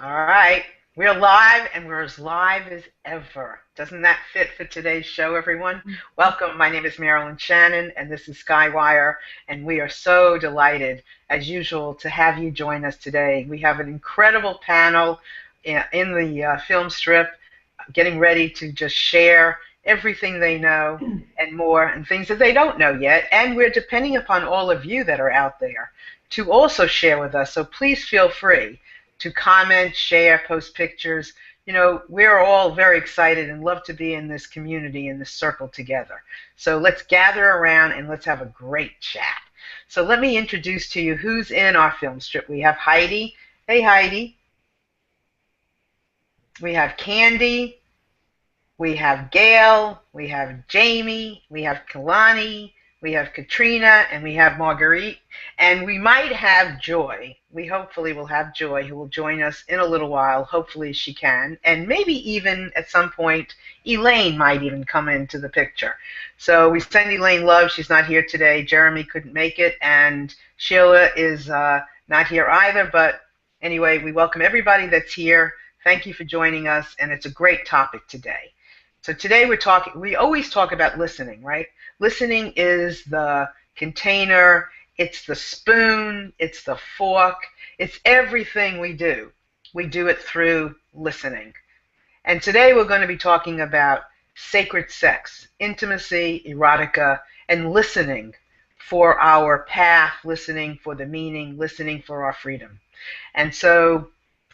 All right. We're live and we're as live as ever. Doesn't that fit for today's show, everyone? Welcome. My name is Marilyn Shannon and this is SkyWire. And we are so delighted, as usual, to have you join us today. We have an incredible panel in the film strip getting ready to just share everything they know and more and things that they don't know yet. And we're depending upon all of you that are out there to also share with us. So please feel free to comment, share, post pictures. You know, we're all very excited and love to be in this community, in this circle together. So let's gather around and let's have a great chat. So let me introduce to you who's in our film strip. We have Heidi. Hey, Heidi. We have Candy. We have Gail, we have Jamie, we have Kalani, we have Katrina, and we have Marguerite. And we might have Joy. We hopefully will have Joy, who will join us in a little while. Hopefully she can. And maybe even at some point, Elaine might even come into the picture. So we send Elaine love. She's not here today. Jeremy couldn't make it. And Sheila is not here either. But anyway, we welcome everybody that's here. Thank you for joining us. And it's a great topic today. So today we always talk about listening, right? Listening is the container, it's the spoon, it's the fork, it's everything we do. We do it through listening. And today we're going to be talking about sacred sex, intimacy, erotica, and listening for our path, listening for the meaning, listening for our freedom. And so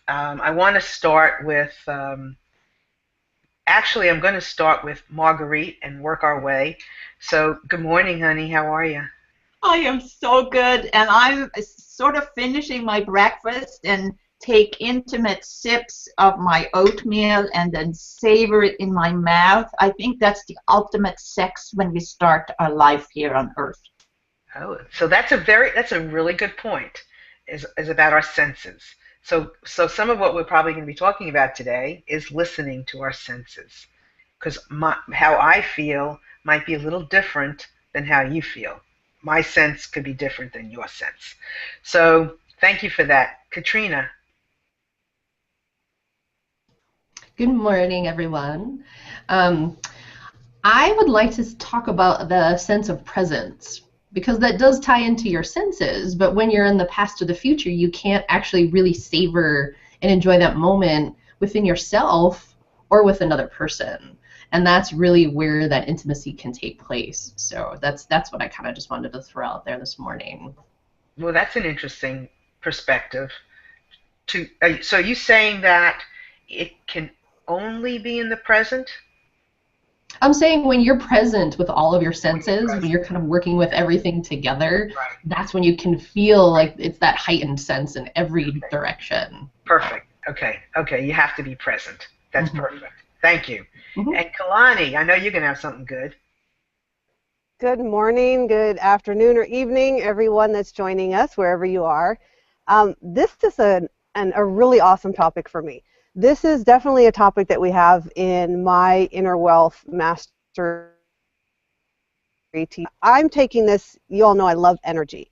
I want to start with actually, I'm going to start with Marguerite and work our way. So, good morning, honey. How are you? I am so good, and I'm sort of finishing my breakfast and take intimate sips of my oatmeal and then savor it in my mouth. I think that's the ultimate sex when we start our life here on Earth. Oh, so that's a really good point. Is about our senses. So some of what we're probably going to be talking about today is listening to our senses, because how I feel might be a little different than how you feel. My sense could be different than your sense. So thank you for that, Katrina. Good morning, everyone. Um, I would like to talk about the sense of presence because that does tie into your senses, but when you're in the past or the future, you can't actually really savor and enjoy that moment within yourself or with another person. And that's really where that intimacy can take place. So that's what I kind of just wanted to throw out there this morning. Well, that's an interesting perspective. So are you saying that it can only be in the present? I'm saying when you're present with all of your senses, when Present. you're kind of working with everything together, Right. that's when you can feel like it's that heightened sense in every direction. Perfect. Okay. Okay. You have to be present. That's Mhm. perfect. Thank you. Mhm. And Kalani, I know you're going to have something good. Good morning, good afternoon, or evening, everyone that's joining us, wherever you are. This is a really awesome topic for me. This is definitely a topic that we have in my Inner Wealth Mastery team. I'm taking this, you all know I love energy,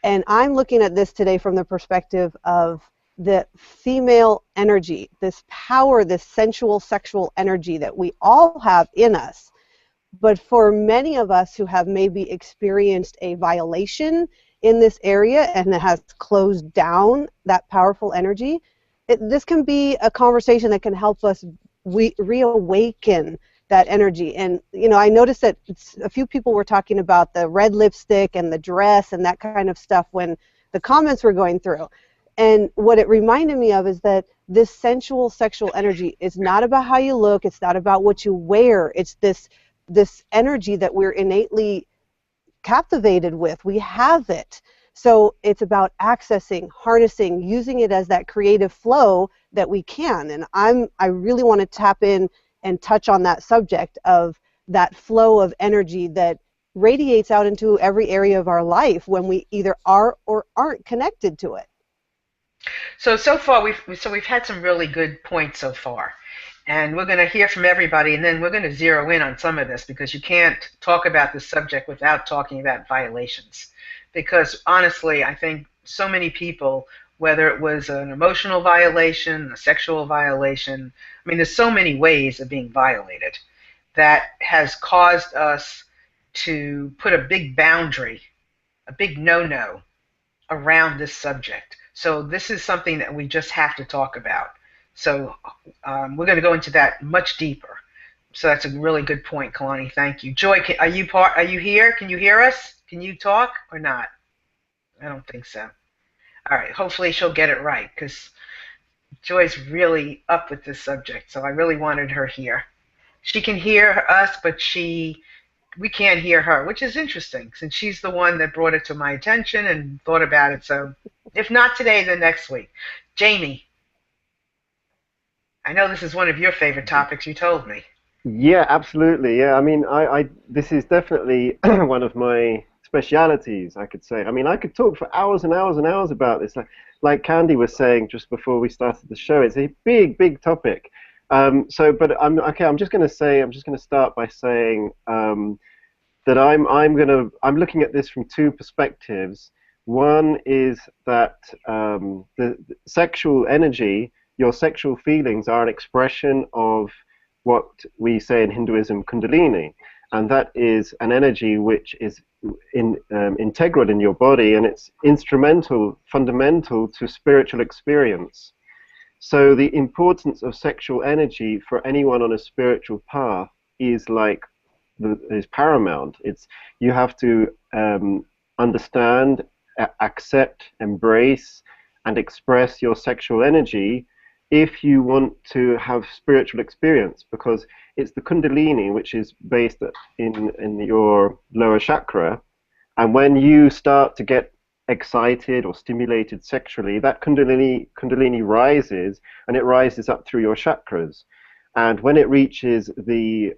and I'm looking at this today from the perspective of the female energy, this power, this sensual, sexual energy that we all have in us. But for many of us who have maybe experienced a violation in this area and it has closed down that powerful energy, this can be a conversation that can help us reawaken that energy. And, you know, I noticed that a few people were talking about the red lipstick and the dress and that kind of stuff when the comments were going through. And what it reminded me of is that this sensual, sexual energy is not about how you look, it's not about what you wear, it's this energy that we're innately captivated with. We have it. So it's about accessing, harnessing, using it as that creative flow that we can. And I really want to tap in and touch on that subject of that flow of energy that radiates out into every area of our life when we either are or aren't connected to it. So far we've had some really good points so far. And we're going to hear from everybody, and then we're going to zero in on some of this because you can't talk about this subject without talking about violations. Because honestly, I think so many people whether it was an emotional violation, a sexual violation. I mean, there's so many ways of being violated that has caused us to put a big boundary, a big no-no around this subject. So this is something that we just have to talk about. So we're going to go into that much deeper. So that's a really good point, Kalani. Thank you. Joy, are you here? Can you hear us? Can you talk or not? I don't think so. All right. Hopefully she'll get it right, because Joy's really up with this subject. So I really wanted her here. She can hear us, but we can't hear her, which is interesting since she's the one that brought it to my attention and thought about it. So if not today, then next week. Jamie, I know this is one of your favorite topics, you told me. Yeah, absolutely. Yeah, I mean, this is definitely one of my specialities, I could say. I mean, I could talk for hours and hours and hours about this. Like Candy was saying just before we started the show, it's a big, big topic. But I'm just going to start by saying that I'm looking at this from two perspectives. One is that the sexual energy, your sexual feelings, are an expression of what we say in Hinduism, Kundalini, and that is an energy which is integral in your body, and it's fundamental to spiritual experience. So the importance of sexual energy for anyone on a spiritual path is paramount. You have to understand, accept, embrace, and express your sexual energy if you want to have spiritual experience, because it's the Kundalini which is based in your lower chakra, and when you start to get excited or stimulated sexually, that Kundalini rises, and it rises up through your chakras, and when it reaches the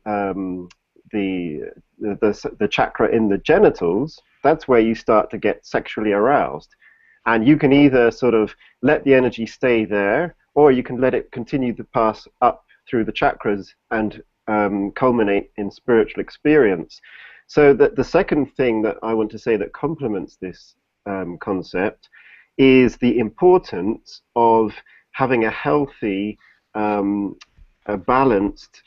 chakra in the genitals, that's where you start to get sexually aroused, and you can either sort of let the energy stay there, or you can let it continue to pass up through the chakras and culminate in spiritual experience. So that the second thing that I want to say that complements this concept is the importance of having a healthy, a balanced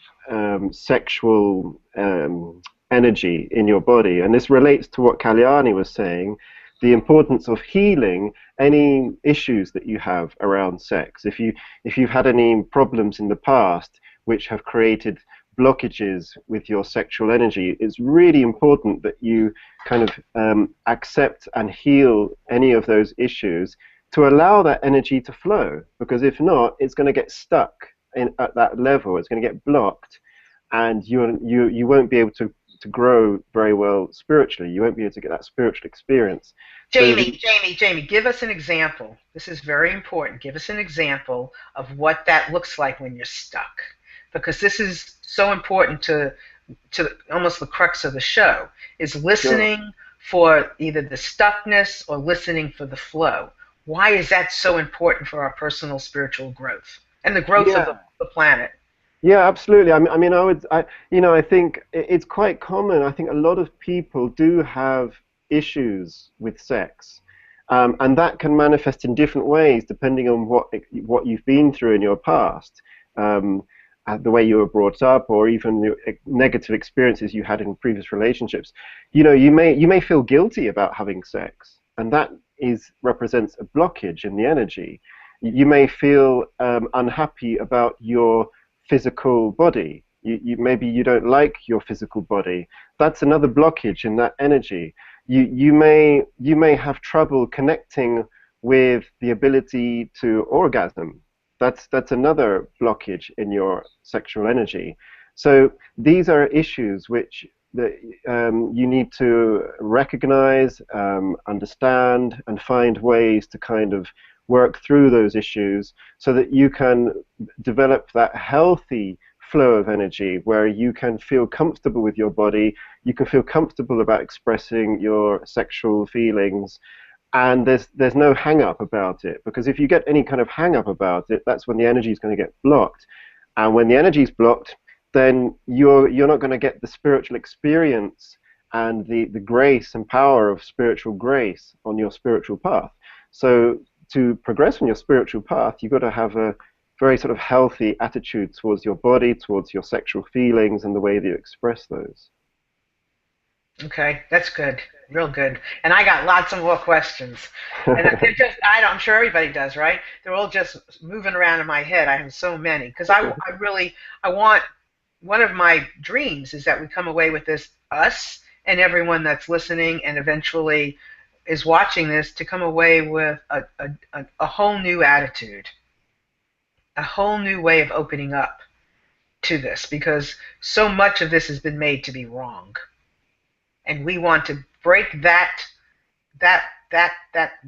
sexual energy in your body. And this relates to what Kalyani was saying, the importance of healing any issues that you have around sex. If you've had any problems in the past which have created blockages with your sexual energy, it's really important that you kind of accept and heal any of those issues to allow that energy to flow, because if not, it's going to get stuck at that level. It's going to get blocked, and you won't be able to grow very well spiritually. You won't be able to get that spiritual experience. Jamie, give us an example. This is very important. Give us an example of what that looks like when you're stuck, because this is so important to almost the crux of the show, is listening for either the stuckness or listening for the flow. Why is that so important for our personal spiritual growth and the growth of the planet? Yeah, absolutely. I think it's quite common. I think a lot of people do have issues with sex, and that can manifest in different ways depending on what you've been through in your past, the way you were brought up, or even the negative experiences you had in previous relationships. You may feel guilty about having sex, and that represents a blockage in the energy. You may feel unhappy about your physical body. Maybe you don't like your physical body. That's another blockage in that energy. You may have trouble connecting with the ability to orgasm. That's another blockage in your sexual energy. So these are issues which you need to recognize, understand, and find ways to kind of work through those issues so that you can develop that healthy flow of energy where you can feel comfortable with your body, you can feel comfortable about expressing your sexual feelings, and there's no hang-up about it, because if you get any kind of hang-up about it, that's when the energy is going to get blocked, and when the energy is blocked, then you're not going to get the spiritual experience and the grace and power of spiritual grace on your spiritual path. So to progress on your spiritual path, you've got to have a very sort of healthy attitude towards your body, towards your sexual feelings, and the way that you express those. Okay, that's good, real good. And I got lots of more questions. And they're just, I'm sure everybody does, right? They're all just moving around in my head. I have so many. Because I want, one of my dreams is that we come away with this, us and everyone that's listening and eventually is watching this, to come away with a whole new attitude, a whole new way of opening up to this, because so much of this has been made to be wrong. And we want to break that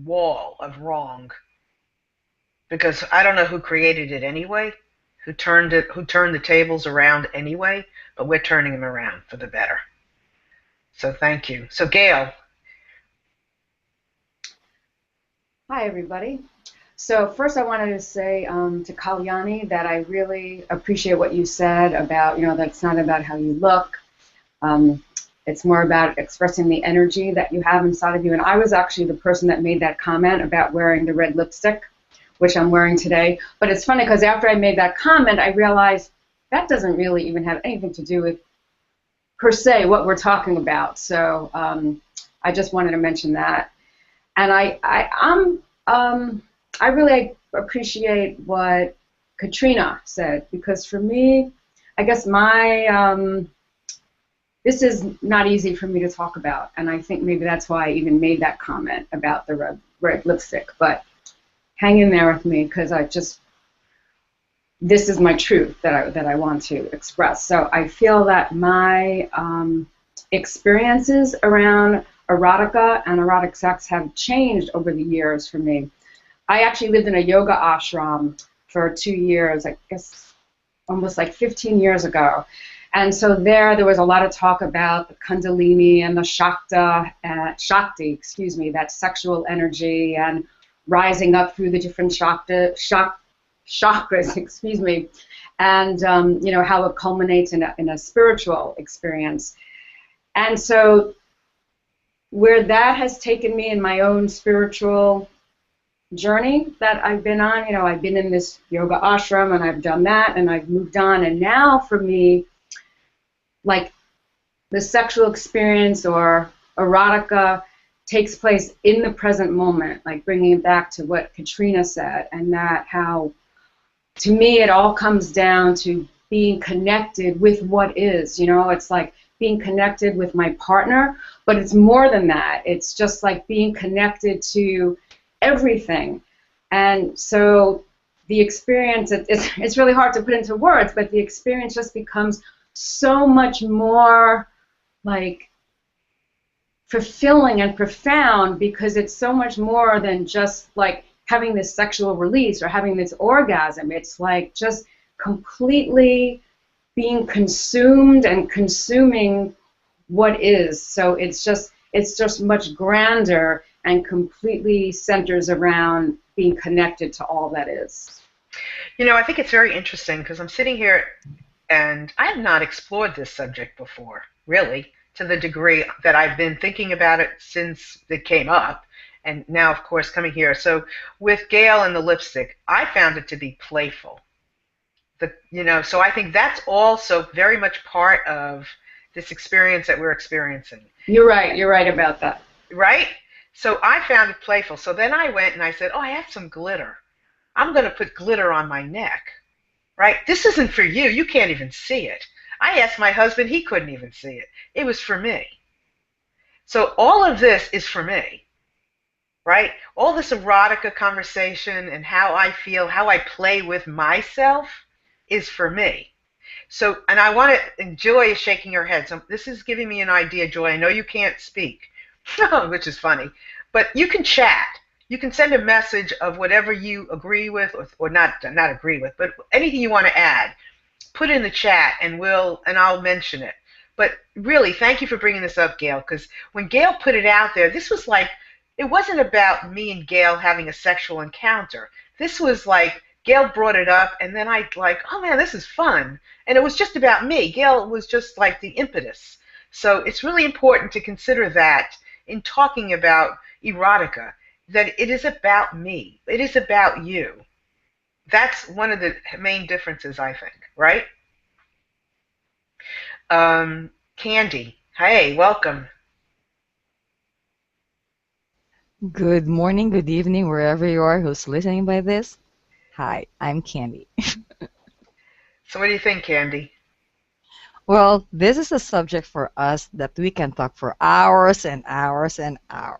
wall of wrong, because I don't know who created it anyway, who turned the tables around anyway, but we're turning them around for the better. So thank you. So Gail. Hi everybody. So first I wanted to say to Kalyani that I really appreciate what you said about, that it's not about how you look. It's more about expressing the energy that you have inside of you. And I was actually the person that made that comment about wearing the red lipstick, which I'm wearing today. But it's funny because after I made that comment, I realized that doesn't really even have anything to do with, per se, what we're talking about. So I just wanted to mention that. And I really appreciate what Katrina said, because for me, I guess this is not easy for me to talk about, and I think maybe that's why I even made that comment about the red lipstick. But hang in there with me, because this is my truth that I want to express. So I feel that my experiences around erotica and erotic sex have changed over the years for me. I actually lived in a yoga ashram for 2 years, I guess almost like 15 years ago. And so there was a lot of talk about the Kundalini and the Shakti, that sexual energy, and rising up through the different chakras, and how it culminates in a spiritual experience. And so where that has taken me in my own spiritual journey that I've been on, I've been in this yoga ashram and I've done that and I've moved on, and now for me, like the sexual experience or erotica takes place in the present moment, like bringing it back to what Katrina said, and that how, to me, it all comes down to being connected with what is. It's like being connected with my partner, but it's more than that. It's just like being connected to everything. And so the experience, it's really hard to put into words, but the experience just becomes so much more like fulfilling and profound, because it's so much more than just like having this sexual release or having this orgasm. It's like just completely being consumed and consuming what is. So it's just much grander and completely centers around being connected to all that is. I think it's very interesting, because I'm sitting here and I have not explored this subject before, really, to the degree that I've been thinking about it since it came up, and now, of course, coming here. So with Gail and the lipstick, I found it to be playful. So I think that's also very much part of this experience that we're experiencing. You're right about that. Right? So I found it playful. So then I went and I said, I have some glitter. I'm going to put glitter on my neck. Right? This isn't for you. You can't even see it. I asked my husband. He couldn't even see it. It was for me. So all of this is for me. Right? All this erotica conversation and how I feel, how I play with myself is for me. So, and I want to, and Joy is shaking her head. So this is giving me an idea, Joy. I know you can't speak, which is funny, but you can chat. You can send a message of whatever you agree with, or not agree with, but anything you want to add. Put it in the chat, and I'll mention it. But really, thank you for bringing this up, Gail, because when Gail put it out there, this was like, it wasn't about me and Gail having a sexual encounter. This was like, Gail brought it up, and then I like, oh man, this is fun. And it was just about me. Gail was just like the impetus. So it's really important to consider that in talking about erotica. that it is about me. It is about you. That's one of the main differences, I think, right? Candy, hey, welcome. Good morning, good evening, wherever you are who's listening by this. Hi, I'm Candy. So what do you think, Candy? Well, this is a subject for us that we can talk for hours and hours and hours.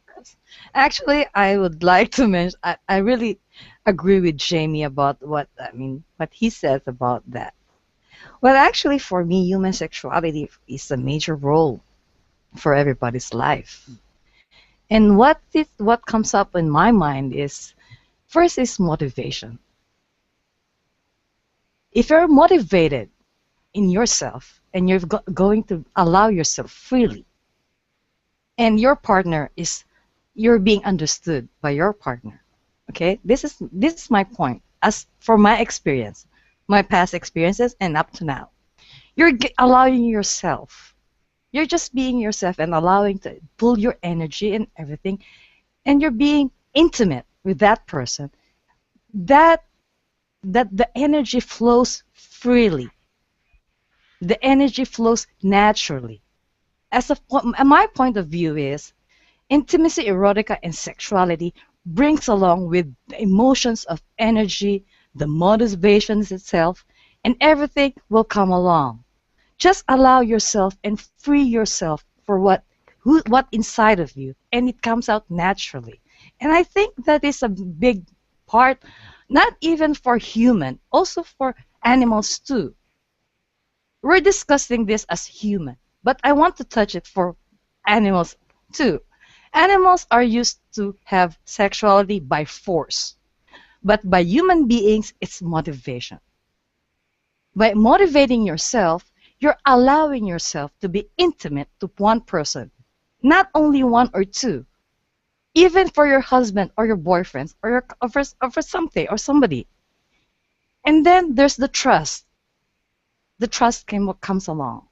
Actually, I would like to mention, I really agree with Jamie about what he says about that. Well, actually, for me, human sexuality is a major role for everybody's life. And what comes up in my mind is first is motivation. If you're motivated in yourself and you're going to allow yourself freely, and your partner is you're being understood by your partner, okay, this is my point as for my experience, my past experiences and up to now. You're allowing yourself, you're just being yourself and allowing to pull your energy and everything, and you're being intimate with that person, that the energy flows freely, the energy flows naturally. My point of view is intimacy, erotica, and sexuality brings along with the emotions of energy, the motivations itself, and everything will come along. Just allow yourself and free yourself for what inside of you, and it comes out naturally. And I think that is a big part, not even for human, also for animals too. We're discussing this as human, but I want to touch it for animals too. Animals are used to have sexuality by force, but by human beings, it's motivation. By motivating yourself, you're allowing yourself to be intimate to one person, not only one or two, even for your husband or your boyfriend or for something or somebody. And then there's the trust. The trust comes along.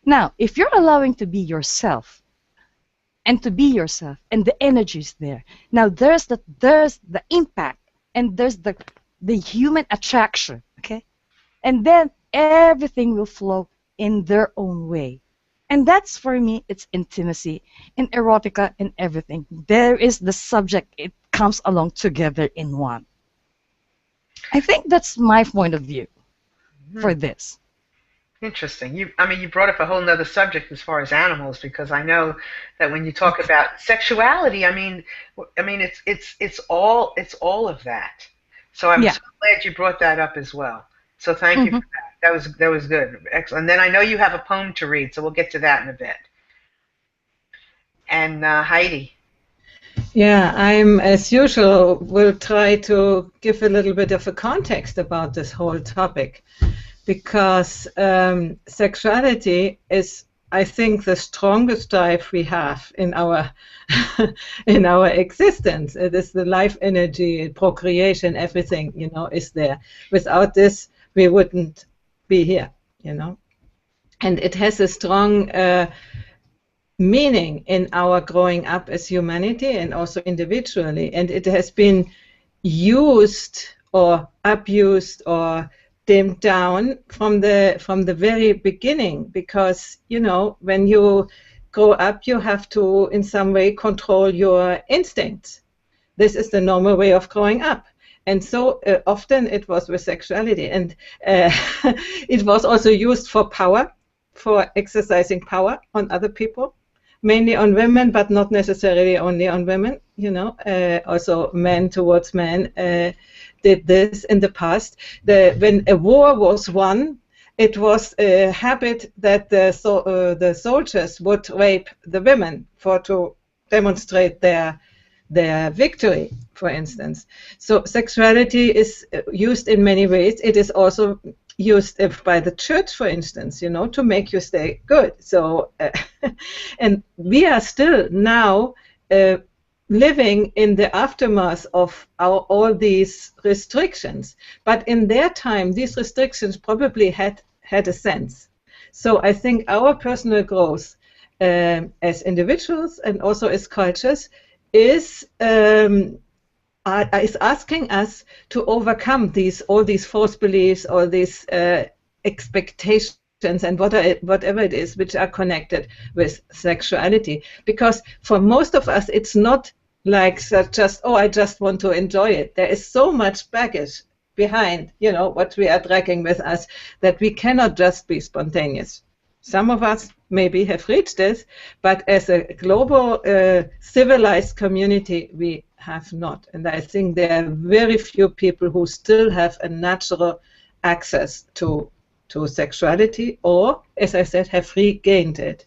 Now, if you're allowing to be yourself and to be yourself and the energy is there, now there's the impact and there's the human attraction, okay? And then everything will flow in their own way. And that's for me, it's intimacy and erotica and everything. There is the subject, it comes along together in one. I think that's my point of view for this. Interesting. You brought up a whole nother subject as far as animals, because I know that when you talk about sexuality, it's all of that. So I'm so glad you brought that up as well. So thank you for that. That was good. Excellent. And then I know you have a poem to read, so we'll get to that in a bit. And Heidi. Yeah, I'm, as usual, will try to give a little bit of a context about this whole topic, because sexuality is, I think, the strongest drive we have in our in our existence. It is the life energy, procreation, everything, is there. Without this, we wouldn't be here, And it has a strong meaning in our growing up as humanity and also individually, and it has been used or abused or dimmed down from the very beginning, because when you grow up you have to in some way control your instincts. This is the normal way of growing up. And so often it was with sexuality, and it was also used for power, for exercising power on other people, mainly on women, but not necessarily only on women. Also men towards men did this in the past. When a war was won, it was a habit that the soldiers would rape the women to demonstrate their victory, for instance. So sexuality is used in many ways. It is also used by the church, for instance, to make you stay good. So, and we are still now living in the aftermath of all these restrictions. But in their time, these restrictions probably had a sense. So I think our personal growth as individuals and also as cultures is asking us to overcome all these false beliefs, all these expectations, and whatever it is which are connected with sexuality. Because for most of us, it's not like just, oh, I just want to enjoy it. There is so much baggage behind, what we are dragging with us, that we cannot just be spontaneous. Some of us maybe have reached this, but as a global civilized community, we have not. And I think there are very few people who still have a natural access to sexuality, or, as I said, have regained it.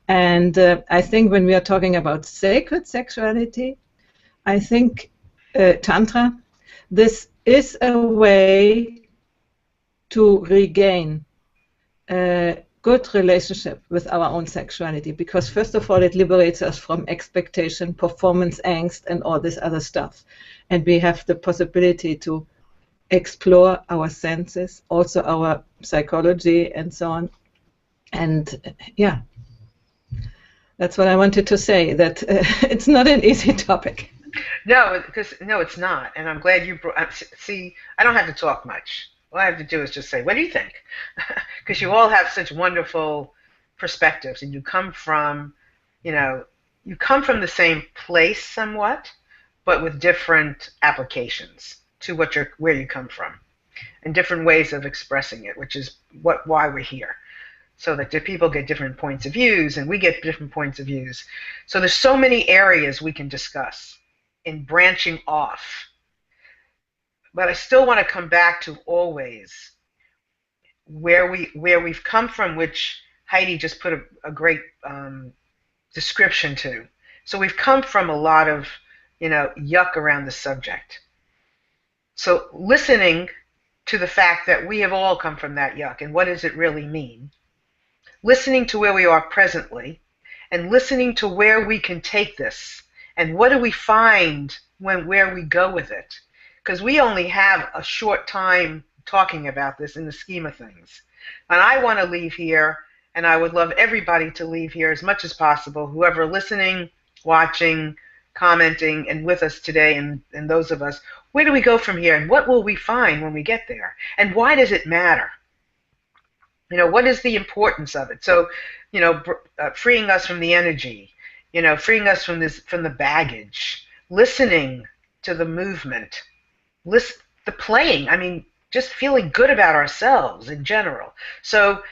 And I think when we are talking about sacred sexuality, I think Tantra, this is a way to regain a good relationship with our own sexuality, because first of all, it liberates us from expectation, performance angst, and all this other stuff. And we have the possibility to explore our senses, also our psychology, and so on. And yeah, that's what I wanted to say, that it's not an easy topic. No, it's not. And I'm glad you brought. See, I don't have to talk much. All I have to do is just say, "What do you think?" Because you all have such wonderful perspectives, and you come from the same place somewhat, but with different applications to where you come from, and different ways of expressing it, which is why we're here, so that the people get different points of views, and we get different points of views. So there's so many areas we can discuss in branching off. But I still want to come back to always where we've come from, which Heidi just put a great description to. So we've come from a lot of yuck around the subject. So listening to the fact that we have all come from that yuck, and what does it really mean? Listening to where we are presently, and listening to where we can take this, and what do we find where we go with it. Because we only have a short time talking about this in the scheme of things. And I want to leave here, and I would love everybody to leave here as much as possible, whoever listening, watching, commenting, and with us today, and those of us, where do we go from here, and what will we find when we get there? And why does it matter? What is the importance of it? So, freeing us from the energy, freeing us from the baggage, listening to the movement, the playing, just feeling good about ourselves in general. So,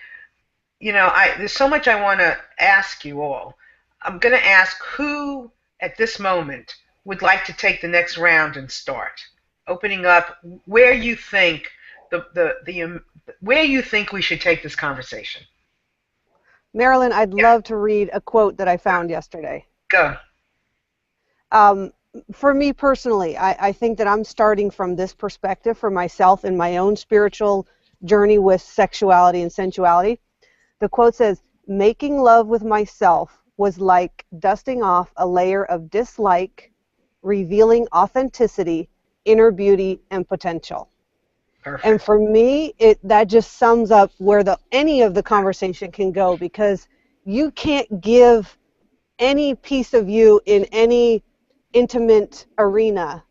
there's so much I want to ask you all. I'm going to ask who at this moment would like to take the next round and start opening up where you think where you think we should take this conversation. Marilyn, I'd love to read a quote that I found yesterday. Go. For me personally, I think that I'm starting from this perspective for myself in my own spiritual journey with sexuality and sensuality. The quote says, "Making love with myself was like dusting off a layer of dislike, revealing authenticity, inner beauty, and potential." Perfect. And for me, that just sums up where any of the conversation can go, because you can't give any piece of you in any intimate arena,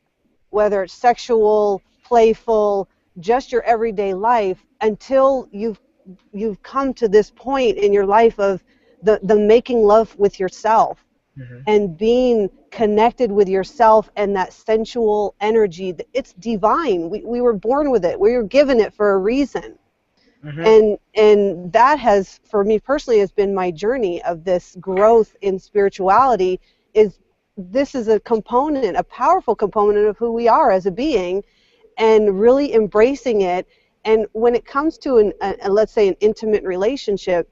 whether it's sexual, playful, just your everyday life, until you've come to this point in your life of the making love with yourself. Mm-hmm. And being connected with yourself and that sensual energy. It's divine. We were born with it. We were given it for a reason. Mm-hmm. And that has, for me personally, has been my journey of this growth in spirituality. This is a component, a powerful component of who we are as a being, and really embracing it. And when it comes to let's say an intimate relationship,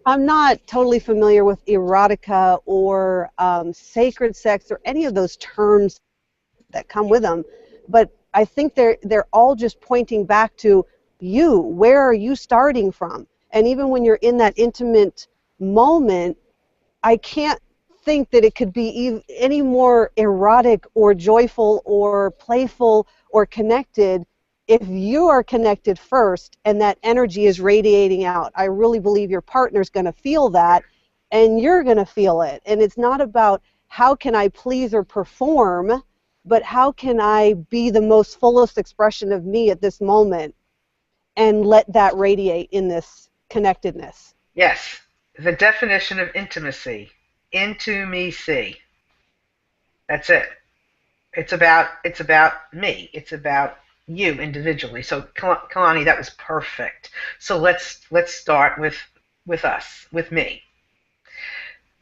I'm not totally familiar with erotica or sacred sex or any of those terms that come with them, but I think they're all just pointing back to you. Where are you starting from? And even when you're in that intimate moment, I can't think that it could be any more erotic or joyful or playful or connected if you are connected first and that energy is radiating out. I really believe your partner's going to feel that, and you're going to feel it. And it's not about how can I please or perform, but how can I be the most fullest expression of me at this moment and let that radiate in this connectedness? Yes. The definition of intimacy. Into me see. That's it. It's about me. It's about you individually. So Kalani, that was perfect. So let's start with us, with me.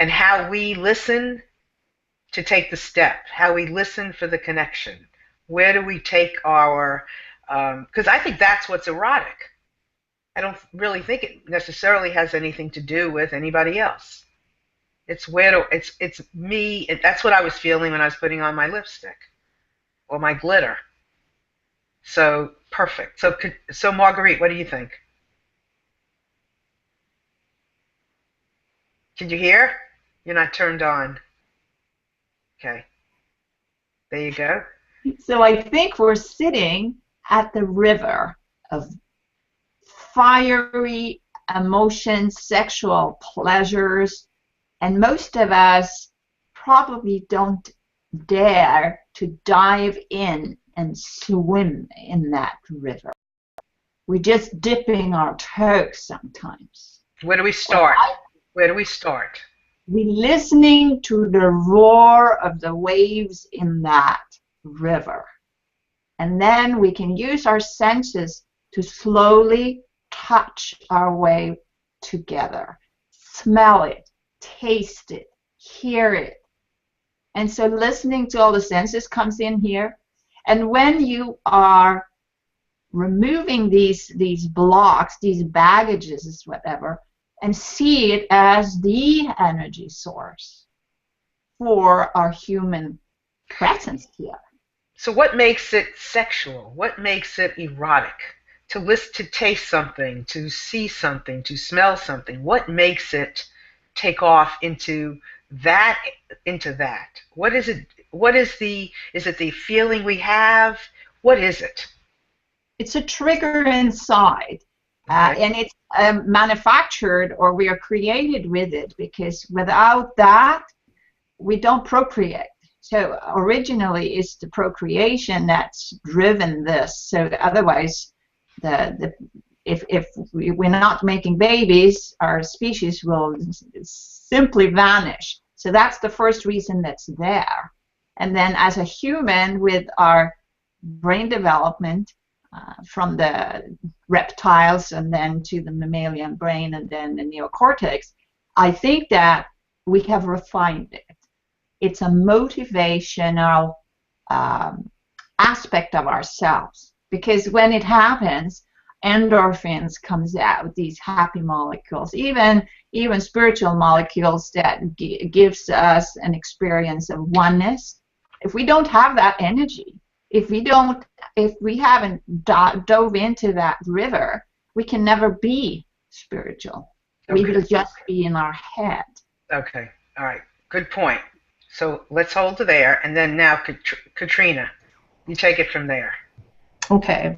And how we listen to take the step, how we listen for the connection. Where do we take our, because I think that's what's erotic. I don't really think it necessarily has anything to do with anybody else. It's it's me. That's what I was feeling when I was putting on my lipstick or my glitter. So perfect. So Marguerite, what do you think? Can you hear? You're not turned on. Okay. There you go. So I think we're sitting at the river of fiery emotions, sexual pleasures, and most of us probably don't dare to dive in and swim in that river. We're just dipping our toes sometimes. Where do we start? Where do we start? We're listening to the roar of the waves in that river. And then we can use our senses to slowly touch our way together. Smell it, taste it, hear it. And so listening to all the senses comes in here. And when you are removing these blocks, these baggages, whatever, and see it as the energy source for our human presence here. So what makes it sexual? What makes it erotic? To taste something, to see something, to smell something. What makes it take off into that? What is it? Is it the feeling we have? What is it? It's a trigger inside. Okay. And it's manufactured, or we are created with it, because without that, we don't procreate. So originally, it's the procreation that's driven this. So otherwise, if we're not making babies, our species will simply vanish. So that's the first reason that's there. And then as a human, with our brain development, from the reptiles and then to the mammalian brain and then the neocortex, I think that we have refined it. It's a motivational aspect of ourselves, because when it happens, endorphins comes out, these happy molecules, even spiritual molecules that gives us an experience of oneness. If we don't have that energy, if we haven't dove into that river, we can never be spiritual. Okay. We will just be in our head. Okay. All right. Good point. So let's hold to there, and then now, Katrina, you take it from there. Okay.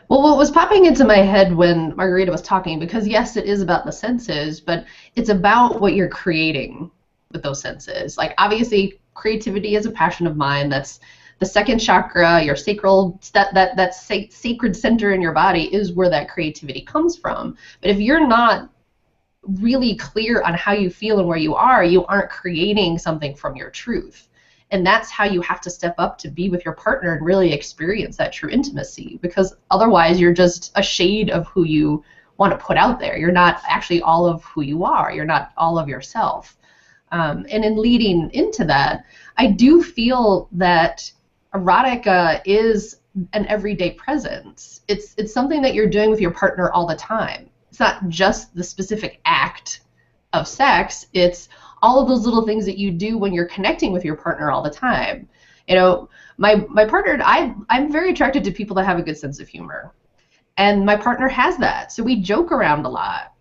Well, what was popping into my head when Margarita was talking, because yes, it is about the senses, but it's about what you're creating with those senses. Like, obviously, creativity is a passion of mine. That's the second chakra, your sacral, that sacred center in your body is where that creativity comes from. But if you're not really clear on how you feel and where you aren't creating something from your truth. And that's how you have to step up to be with your partner and really experience that true intimacy, because otherwise you're just a shade of who you want to put out there. You're not actually all of who you are. You're not all of yourself. And in leading into that, I do feel that erotica is an everyday presence. It's something that you're doing with your partner all the time. It's not just the specific act of sex. It's all of those little things that you do when you're connecting with your partner all the time. You know, my partner, I'm very attracted to people that have a good sense of humor. And my partner has that. So we joke around a lot.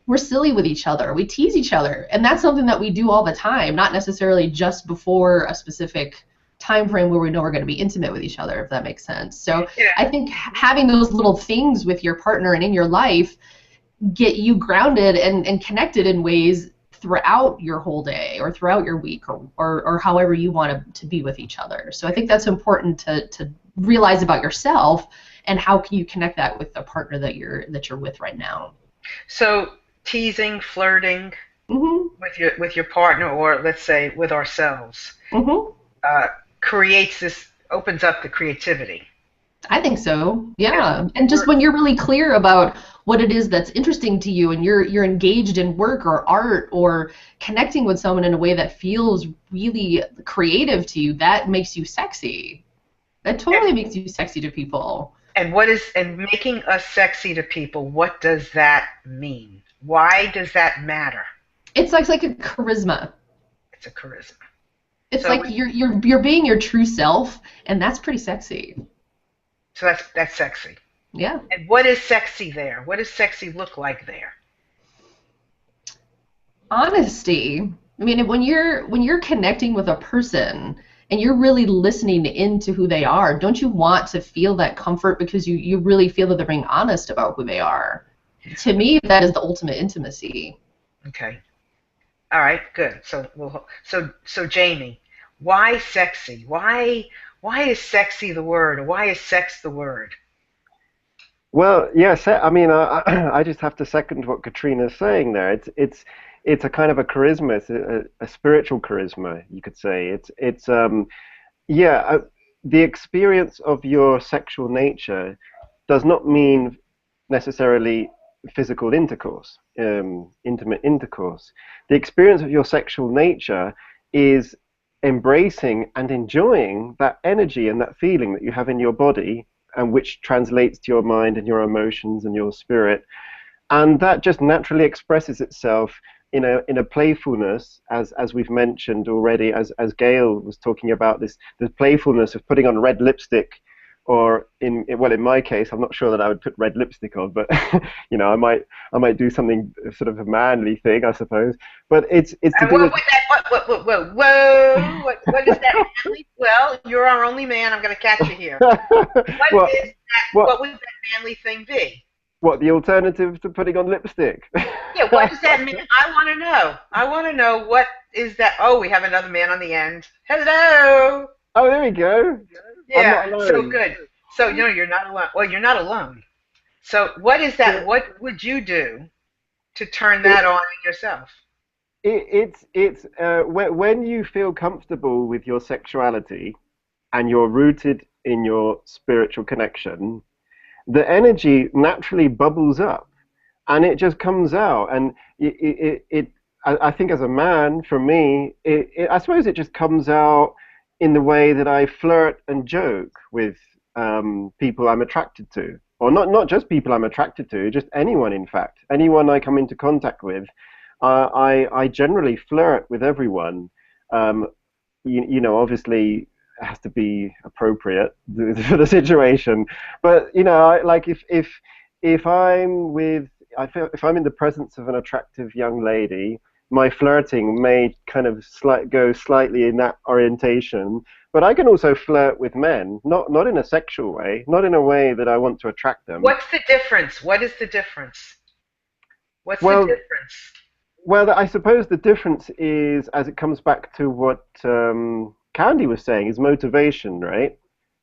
We're silly with each other. We tease each other. And that's something that we do all the time, not necessarily just before a specific time frame where we know we're going to be intimate with each other, if that makes sense. So yeah. I think having those little things with your partner and in your life get you grounded and connected in ways throughout your whole day or throughout your week or however you want to be with each other. So I think that's important to realize about yourself and how can you connect that with the partner that you're with right now. So teasing, flirting with your partner, or let's say with ourselves, creates this, opens up the creativity. I think so. Yeah. And just when you're really clear about what it is that's interesting to you and you're engaged in work or art or connecting with someone in a way that feels really creative to you, that makes you sexy. That totally makes you sexy to people. And making us sexy to people, what does that mean? Why does that matter? It's like a charisma. It's a charisma. It's so like you're being your true self, and that's pretty sexy. So that's sexy. Yeah. And what is sexy there? What does sexy look like there? Honesty. I mean, when you're connecting with a person and you're really listening into who they are, don't you want to feel that comfort because you really feel that they're being honest about who they are? To me, that is the ultimate intimacy. Okay. All right, good. So Jamie, why sexy? Why is sexy the word? Or why is sex the word? Well, yes. I mean, I just have to second what Katrina's saying there. It's a kind of a charisma. It's a spiritual charisma, you could say. The experience of your sexual nature does not mean necessarily physical intercourse, intimate intercourse. The experience of your sexual nature is embracing and enjoying that energy and that feeling that you have in your body, and which translates to your mind and your emotions and your spirit, and that just naturally expresses itself in a playfulness, as we've mentioned already, as Gail was talking about, this playfulness of putting on red lipstick, or in my case, I'm not sure that I would put red lipstick on, but you know, I might do something sort of a manly thing, I suppose. But it's to do with what is that manly? Well, you're our only man. I'm going to catch you here. What would that manly thing be? What, the alternative to putting on lipstick? Yeah, what does that mean? I want to know. I want to know, what is that? Oh, we have another man on the end. Hello. Oh, there we go. Yeah, so good. So, you're not alone. Well, you're not alone. So what is that? What would you do to turn that on in yourself? It's when you feel comfortable with your sexuality and you're rooted in your spiritual connection, the energy naturally bubbles up and it just comes out. And I think as a man, for me, I suppose it just comes out in the way that I flirt and joke with people I'm attracted to, or not just people I'm attracted to, just anyone. In fact, anyone I come into contact with, I generally flirt with everyone. Obviously, it has to be appropriate for the situation. But like if I'm in the presence of an attractive young lady, my flirting may kind of go slightly in that orientation, but I can also flirt with men, not in a sexual way, not in a way that I want to attract them. What's the difference? What is the difference? What's the difference? Well, I suppose the difference is, as it comes back to what Candy was saying, is motivation, right?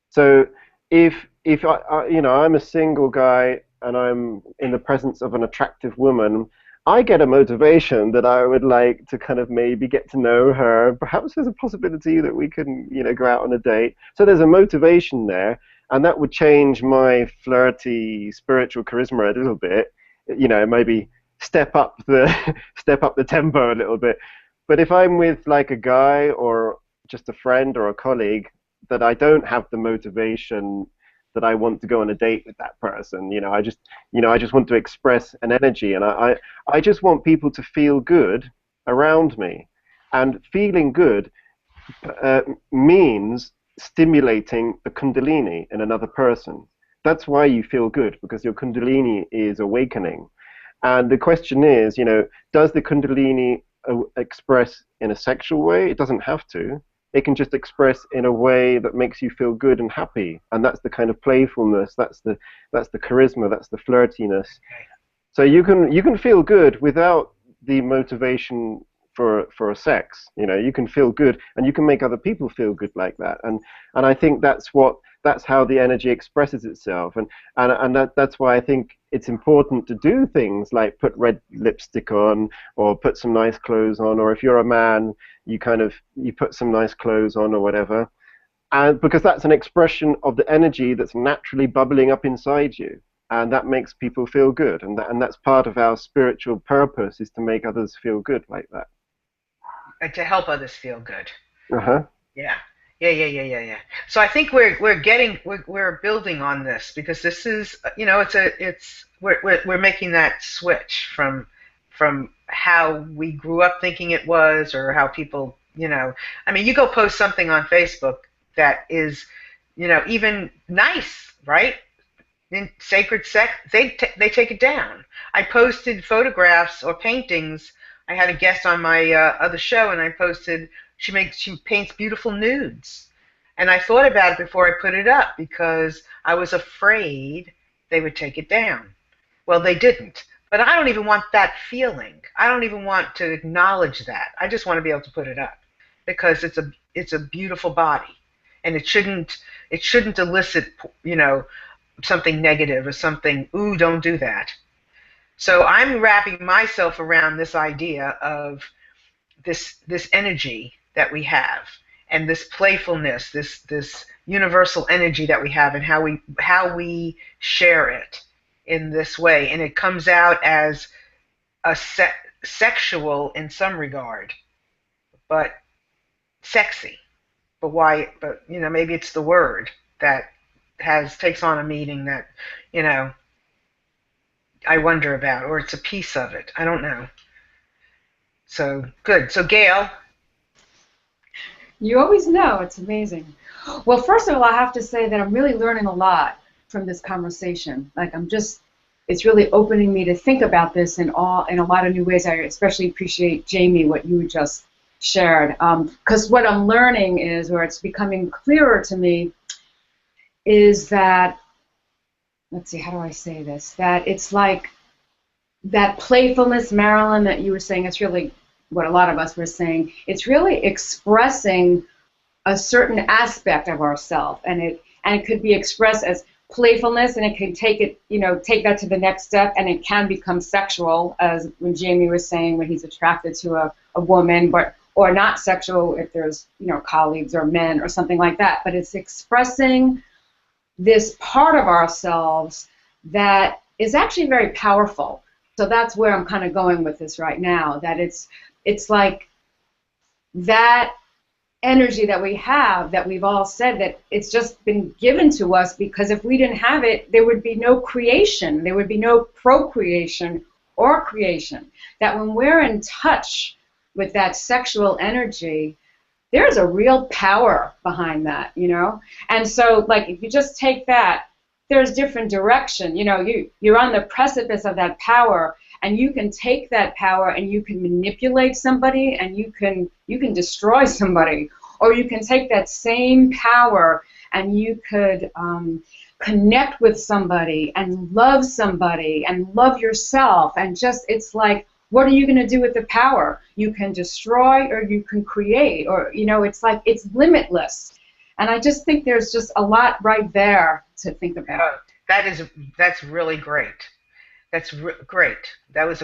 So if I'm a single guy and I'm in the presence of an attractive woman, I get a motivation that I would like to kind of maybe get to know her. Perhaps there's a possibility that we can, go out on a date. So there's a motivation there, and that would change my flirty spiritual charisma a little bit. Maybe step up the tempo a little bit. But if I'm with like a guy or just a friend or a colleague, that I don't have the motivation that I want to go on a date with that person. I just want to express an energy, and I just want people to feel good around me. And feeling good means stimulating the kundalini in another person. That's why you feel good, because your kundalini is awakening. And the question is, does the kundalini express in a sexual way? It doesn't have to. It can just express in a way that makes you feel good and happy, and that's the kind of playfulness. That's the charisma. That's the flirtiness. So you can feel good without the motivation for a sex. You know, you can feel good, and you can make other people feel good like that. And I think that's how the energy expresses itself. And that's why I think it's important to do things like put red lipstick on, or put some nice clothes on, or if you're a man, you put some nice clothes on or whatever. And because that's an expression of the energy that's naturally bubbling up inside you, and that makes people feel good, and that's part of our spiritual purpose, is to make others feel good like that. And to help others feel good. Uh-huh. Yeah. Yeah. So I think we're building on this, because this is, you know, we're making that switch from how we grew up thinking it was, or how people, you know, I mean, you go post something on Facebook that is, you know, even nice, right? In sacred sex, they take it down. I posted photographs or paintings. I had a guest on my other show, and I posted, she paints beautiful nudes. And I thought about it before I put it up, because I was afraid they would take it down. Well, they didn't. But I don't even want that feeling. I don't even want to acknowledge that. I just want to be able to put it up, because it's a beautiful body, and it shouldn't elicit, you know, something negative or something, ooh, don't do that. So I'm wrapping myself around this idea of this energy that we have, and this playfulness, this universal energy that we have, and how we share it in this way. And it comes out as a sexual in some regard, but sexy. But why? But, you know, maybe it's the word that takes on a meaning that, you know, I wonder about, or it's a piece of it. I don't know. So good. So Gail. You always know. It's amazing. Well, first of all, I have to say that I'm really learning a lot from this conversation. Like, it's really opening me to think about this in a lot of new ways. I especially appreciate, Jamie, what you just shared. Because what I'm learning is, or it's becoming clearer to me, is that, let's see, how do I say this? That it's like that playfulness, Marilyn, that you were saying, it's really what a lot of us were saying. It's really expressing a certain aspect of ourselves, and it could be expressed as playfulness, and it can take that to the next step, and it can become sexual, as when Jamie was saying, when he's attracted to a woman, or not sexual if there's, you know, colleagues or men or something like that. But it's expressing this part of ourselves that is actually very powerful. So that's where I'm kind of going with this right now, that it's like that energy that we have, that we've all said that it's just been given to us, because if we didn't have it, there would be no creation, there would be no procreation or creation. That when we're in touch with that sexual energy, there's a real power behind that, you know? And so, like, if you just take that, there's different direction. You know, you're on the precipice of that power, and you can take that power and you can manipulate somebody, and you can destroy somebody. Or you can take that same power and you could connect with somebody and love yourself, and just, it's like, what are you going to do with the power? You can destroy or you can create, or, you know, it's like, it's limitless. And I just think there's just a lot right there to think about. That's really great. That's great. That was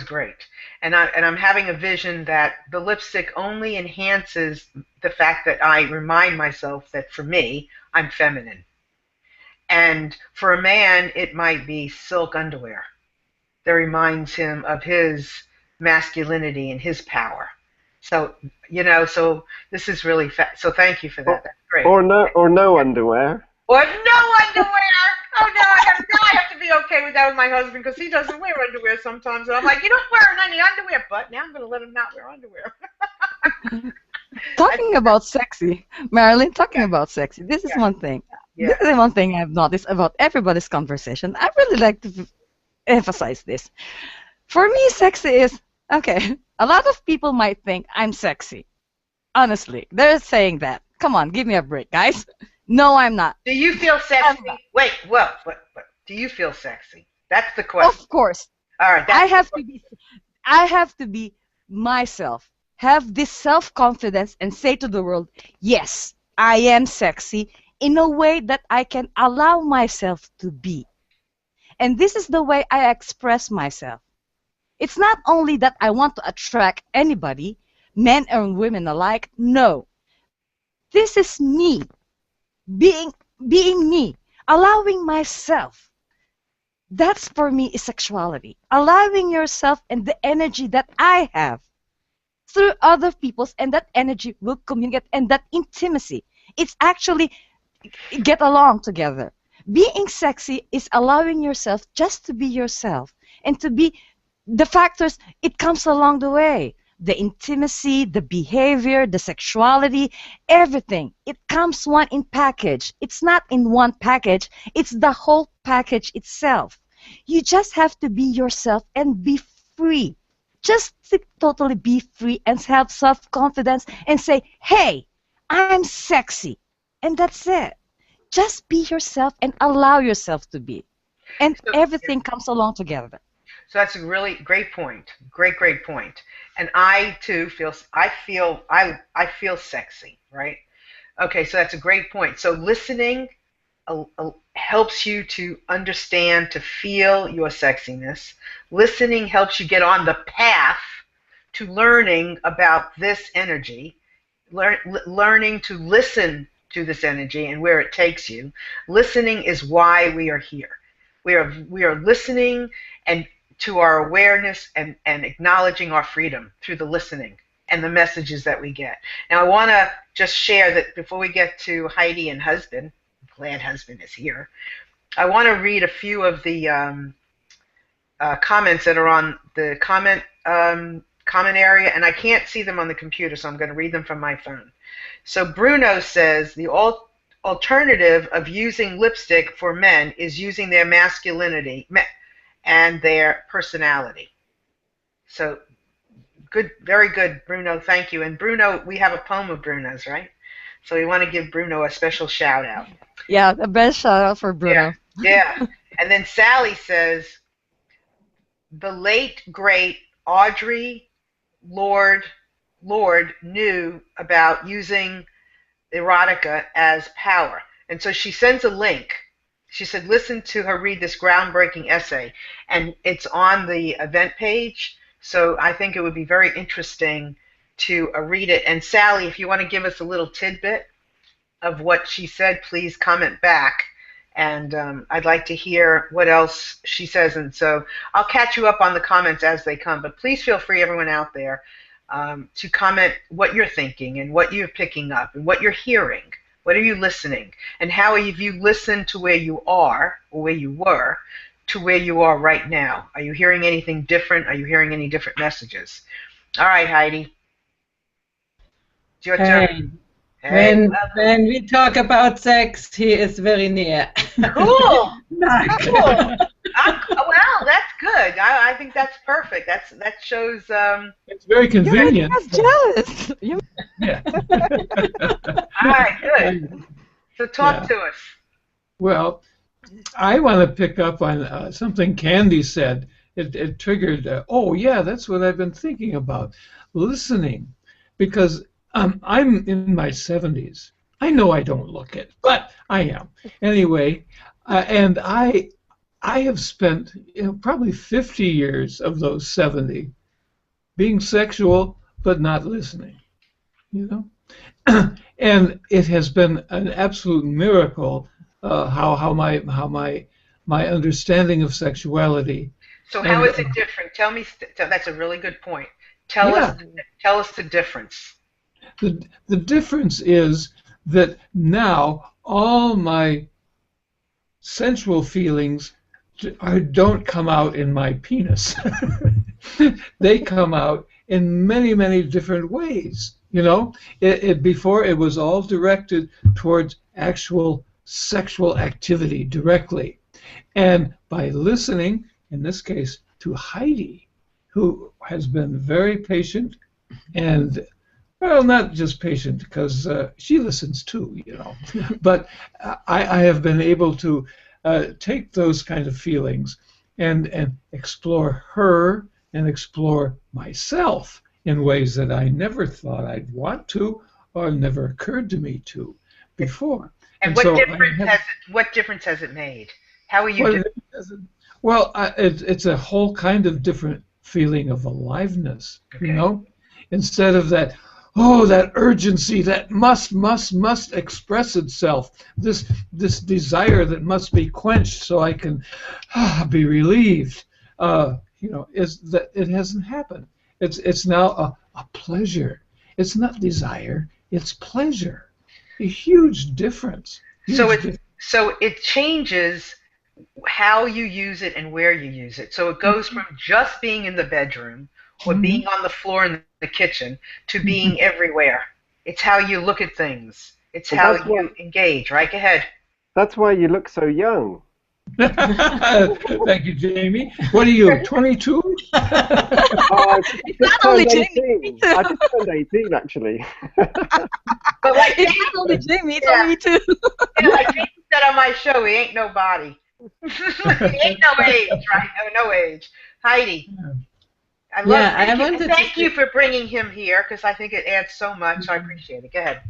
great. And I'm having a vision that the lipstick only enhances the fact that I remind myself that, for me, I'm feminine. And for a man, it might be silk underwear that reminds him of his masculinity and his power. So, you know, so this is really so thank you for that. That's great. Or no underwear. Or no underwear. Oh no, I have to be okay with that with my husband, because he doesn't wear underwear sometimes. And I'm like, you don't wear any underwear, but now I'm going to let him not wear underwear. Talking about sexy, Marilyn, about sexy, this is one thing. Yeah. This is one thing I've noticed about everybody's conversation. I really like to emphasize this. For me, sexy is, okay, a lot of people might think I'm sexy. Honestly, they're saying that. Come on, give me a break, guys. No, I'm not. Do you feel sexy? Wait, well, do you feel sexy? That's the question. Of course. All right. I have to be myself, have this self-confidence and say to the world, yes, I am sexy, in a way that I can allow myself to be. And this is the way I express myself. It's not only that I want to attract anybody, men and women alike. No. This is me, being me, allowing myself. That's for me is sexuality. Allowing yourself and the energy that I have through other people's, and that energy will communicate, and that intimacy. It's actually get along together. Being sexy is allowing yourself just to be yourself, and to be the factors, it comes along the way. The intimacy, the behavior, the sexuality, everything. It comes one in package. It's not in one package. It's the whole package itself. You just have to be yourself and be free. Just to totally be free and have self-confidence and say, hey, I'm sexy. And that's it. Just be yourself and allow yourself to be. And everything comes along together. So that's a really great point. Great point. And I too feel sexy, right? Okay, so that's a great point. So listening helps you to understand, to feel your sexiness. Listening helps you get on the path to learning about this energy, learning to listen to this energy and where it takes you. Listening is why we are here. We are listening and to our awareness and acknowledging our freedom through the listening and the messages that we get. Now I want to just share that before we get to Heidi and husband, I'm glad husband is here, I want to read a few of the comments that are on the comment area, and I can't see them on the computer, so I'm going to read them from my phone. So Bruno says, the alternative of using lipstick for men is using their masculinity and their personality. So good, very good, Bruno. Thank you. And Bruno, we have a poem of Bruno's, right? So we want to give Bruno a special shout out. Yeah, the best shout out for Bruno. Yeah. And then Sally says, the late great Audre Lorde knew about using erotica as power. And so she sends a link. She said, listen to her read this groundbreaking essay. And it's on the event page. So I think it would be very interesting to read it. And Sally, if you want to give us a little tidbit of what she said, please comment back. And I'd like to hear what else she says. And so I'll catch you up on the comments as they come. But please feel free, everyone out there, to comment what you're thinking and what you're picking up and what you're hearing. What are you listening? And how have you listened to where you are or where you were to where you are right now? Are you hearing anything different? Are you hearing any different messages? All right, Heidi. It's your turn. Hey, when we talk about sex, he is very near. Cool. Cool. Well, that's good. I think that's perfect. That shows. It's very convenient. You're jealous. Yeah. All right, good. So talk to us. Well, I want to pick up on something Candy said. It triggered, oh yeah, that's what I've been thinking about. Listening. Because I'm in my 70s. I know I don't look it, but I am. Anyway, and I have spent probably 50 years of those 70 being sexual but not listening. And it has been an absolute miracle how my understanding of sexuality. So how is it different? Tell me. That's a really good point. Tell us the difference. The difference is that now all my sensual feelings don't come out in my penis. They come out in many, many different ways. Before it was all directed towards actual sexual activity directly. And by listening, in this case, to Heidi, who has been very patient and, well, not just patient, because she listens too, but I have been able to take those kind of feelings and explore her and explore myself in ways that I never thought I'd want to or never occurred to me to before. And what difference has it made? How are you Well, doing? it's a whole kind of different feeling of aliveness, Okay. you know? Instead of that, oh, that urgency that must express itself, this desire that must be quenched so I can be relieved, is that it hasn't happened. It's now a pleasure. It's not desire, it's pleasure. A huge difference. So it changes how you use it and where you use it. So it goes from just being in the bedroom or being on the floor in the kitchen to being everywhere. It's how you look at things. It's how you engage. Right? Go ahead. That's why you look so young. Thank you, Jamie. What are you, 22? It's not only Jamie. I just turned 18, actually. But like It's not only Jamie, it's only me too. Yeah, like Jamie said on my show, he ain't nobody. He ain't no age, right? No age. Heidi. I love thank you for bringing him here because I think it adds so much. I appreciate it. Go ahead.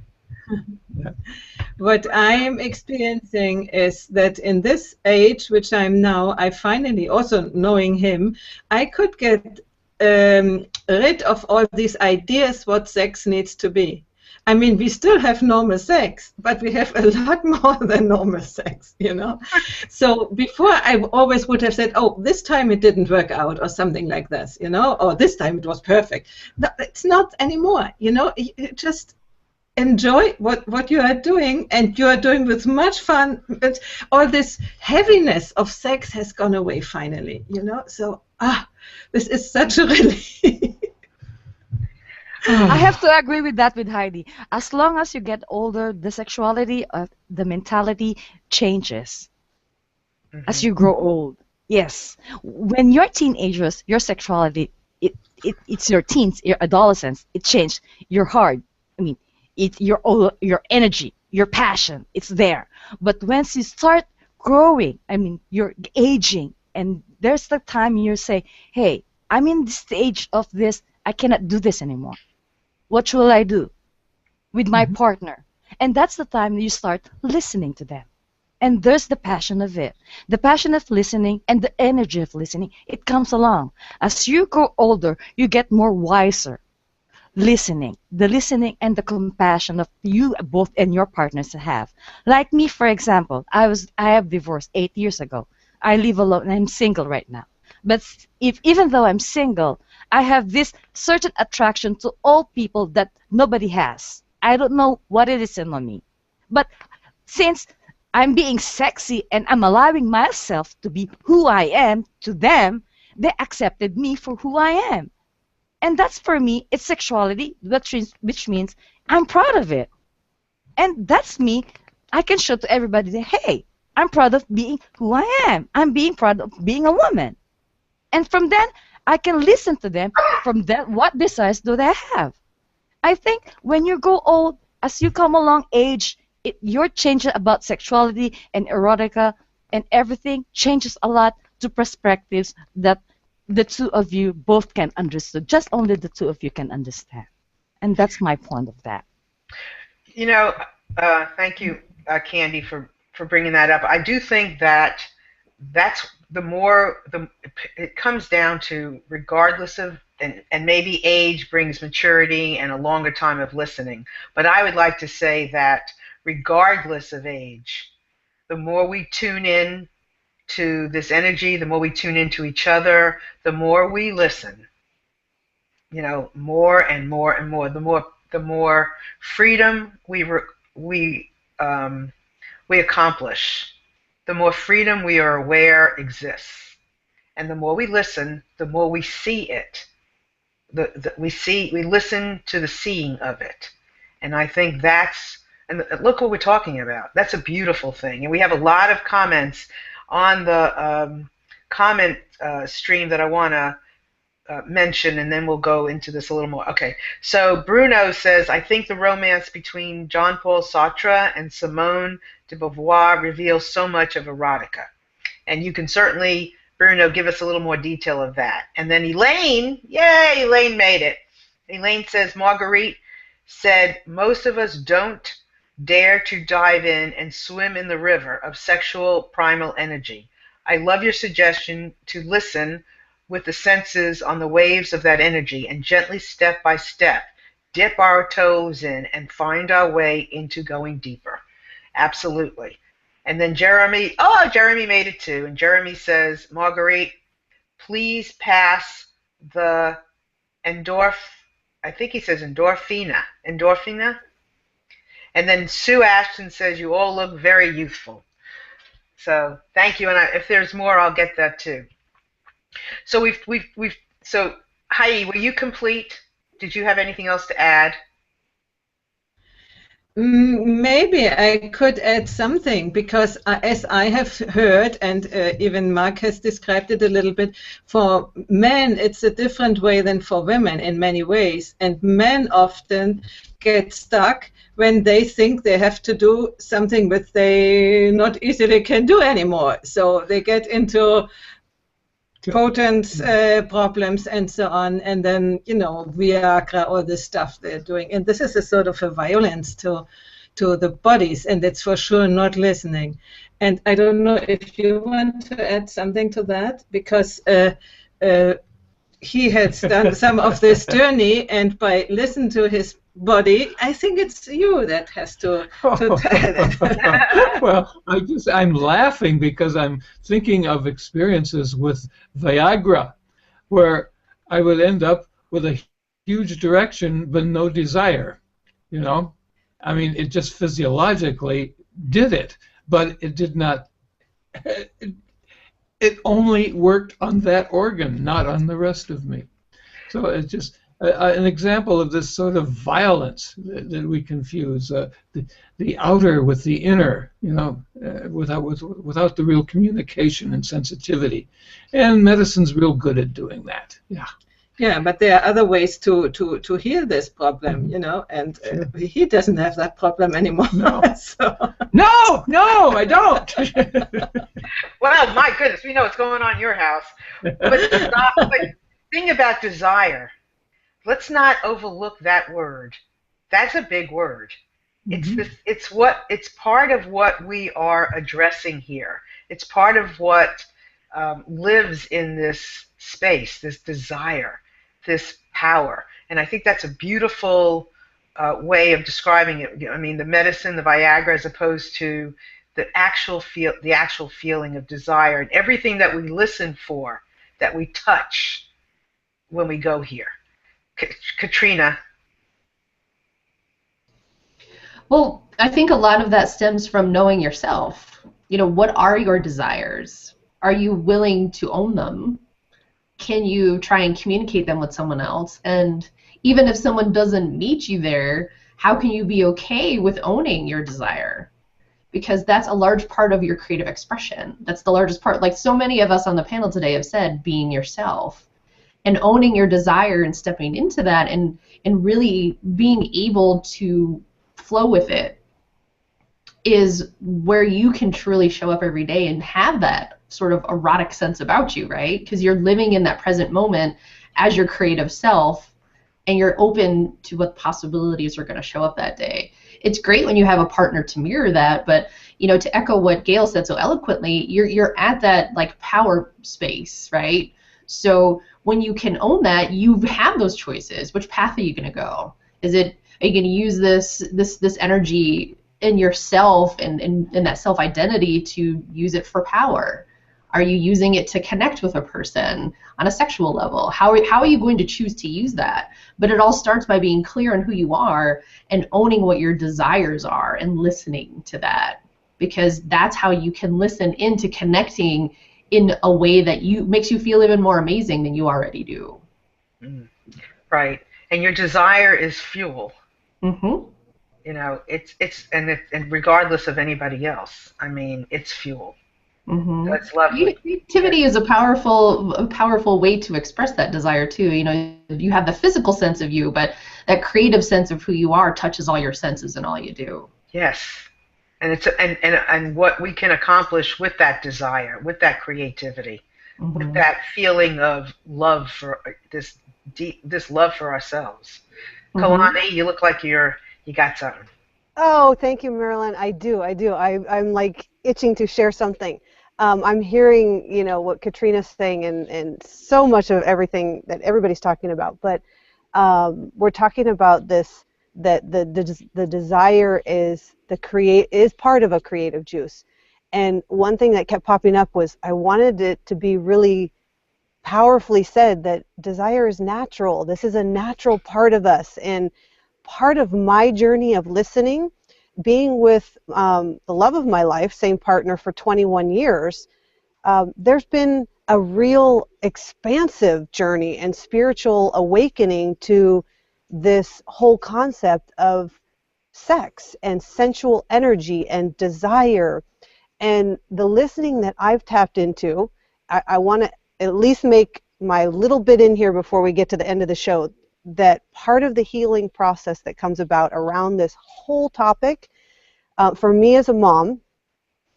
What I am experiencing is that in this age, which I'm now, I finally, also knowing him, I could get rid of all these ideas what sex needs to be. I mean, we still have normal sex, but we have a lot more than normal sex, you know? So before I always would have said, oh, this time it didn't work out or something like this, you know? Or this time it was perfect. No, it's not anymore, you know? You just enjoy what you are doing, and you are doing with much fun. But all this heaviness of sex has gone away finally, you know? So, this is such a relief. I have to agree with that with Heidi. As long as you get older, the sexuality, the mentality changes as you grow old. Yes. When you're teenagers, your sexuality, it's your teens, your adolescence, it changed. You're hard. I mean, your energy, your passion, it's there. But once you start growing, I mean, you're aging, and there's the time you say, hey, I'm in the stage of this, I cannot do this anymore. What should I do with my partner? And that's the time you start listening to them. And there's the passion of it. The passion of listening and the energy of listening, it comes along. As you grow older, you get more wiser. Listening, the listening and the compassion of you both and your partners have. Like me, for example, I have divorced 8 years ago. I live alone and I'm single right now. But even though I'm single, I have this certain attraction to all people that nobody has. I don't know what it is in me. But since I'm being sexy and I'm allowing myself to be who I am to them, they accepted me for who I am. And that's, for me, it's sexuality, which means I'm proud of it. And that's me. I can show to everybody that, hey, I'm proud of being who I am. I'm being proud of being a woman. And from then, I can listen to them from that, what desires do they have. I think when you grow old, as you come along age, your change about sexuality and erotica and everything changes a lot to perspectives that the two of you both can understand. Just only the two of you can understand. And that's my point of that. You know, thank you, Candy, for bringing that up. I do think that's it comes down to, regardless of, and maybe age brings maturity and a longer time of listening, but I would like to say that regardless of age, the more we tune in to this energy, the more we tune into each other, the more we listen, you know, more and more and more, the more freedom we accomplish, the more freedom we are aware exists. And the more we listen, the more we see it. We listen to the seeing of it. And I think and look what we're talking about. That's a beautiful thing. And we have a lot of comments on the comment stream that I want to mention, and then we'll go into this a little more. Okay, so Bruno says, I think the romance between Jean-Paul Sartre and Simone de Beauvoir reveals so much of erotica. And you can certainly, Bruno, give us a little more detail of that. And then Elaine, yay, Elaine made it. Elaine says, Marguerite said, most of us don't dare to dive in and swim in the river of sexual primal energy. I love your suggestion to listen with the senses on the waves of that energy and gently, step by step, dip our toes in and find our way into going deeper. Absolutely. And then Jeremy made it too. And Jeremy says, Marguerite, please pass the I think he says endorphina. Endorphina? And then Sue Ashton says, you all look very youthful. So thank you. And if there's more, I'll get that too. So so Heidi, were you complete? Did you have anything else to add? Maybe I could add something, because as I have heard, and even Mark has described it a little bit, for men it's a different way than for women in many ways, and men often get stuck when they think they have to do something that they not easily can do anymore. So they get into potent problems and so on, and then, Viagra, all this stuff they're doing. And this is a sort of a violence to the bodies, and it's for sure not listening. And I don't know if you want to add something to that, because he has done some of this journey, and by listening to his body, I think it's you that has to tell it. Well, I'm laughing because I'm thinking of experiences with Viagra, where I would end up with a huge direction but no desire. I mean, it just physiologically did it, but it did not. It only worked on that organ, not on the rest of me. So it's just an example of this sort of violence that we confuse, the outer with the inner, without the real communication and sensitivity. And medicine's real good at doing that. Yeah. Yeah, but there are other ways to heal this problem, and he doesn't have that problem anymore. No, so. no, I don't. Well, my goodness, we know what's going on in your house. But the thing about desire, let's not overlook that word. That's a big word. Mm-hmm. It's part of what we are addressing here. It's part of what lives in this space, this desire, this power. And I think that's a beautiful way of describing it. I mean, the medicine, the Viagra, as opposed to the actual feeling of desire and everything that we listen for, that we touch when we go here. Katrina. Well, I think a lot of that stems from knowing yourself. What are your desires? Are you willing to own them? Can you try and communicate them with someone else? And even if someone doesn't meet you there, how can you be okay with owning your desire? Because that's a large part of your creative expression. That's the largest part. Like so many of us on the panel today have said, being yourself. And owning your desire and stepping into that and really being able to flow with it is where you can truly show up every day and have that sort of erotic sense about you, right? Because you're living in that present moment as your creative self, and you're open to what possibilities are going to show up that day. It's great when you have a partner to mirror that, but to echo what Gail said so eloquently, you're at that like power space, right? So when you can own that, you have those choices. Which path are you going to go? Are you going to use this energy in yourself and in that self-identity to use it for power? Are you using it to connect with a person on a sexual level? How are you going to choose to use that? But it all starts by being clear on who you are and owning what your desires are and listening to that, because that's how you can listen into connecting in a way that makes you feel even more amazing than you already do. Right. And your desire is fuel. Mm-hmm. And regardless of anybody else, I mean, it's fuel. Mm-hmm. That's lovely. Creativity is a powerful way to express that desire too. You have the physical sense of you, but that creative sense of who you are touches all your senses and all you do. Yes, and it's and what we can accomplish with that desire, with that creativity, with that feeling of love for this this love for ourselves. Mm-hmm. Kalani, you look like you got something. Oh, thank you, Marilyn. I do. I'm like itching to share something. I'm hearing, what Katrina's saying and so much of everything that everybody's talking about. But we're talking about this, that the desire is part of a creative juice. And one thing that kept popping up was I wanted it to be really powerfully said that desire is natural. This is a natural part of us. And part of my journey of listening, being with the love of my life, same partner for 21 years, there's been a real expansive journey and spiritual awakening to this whole concept of sex and sensual energy and desire. And the listening that I've tapped into, I want to at least make my little bit in here before we get to the end of the show, that part of the healing process that comes about around this whole topic, for me as a mom,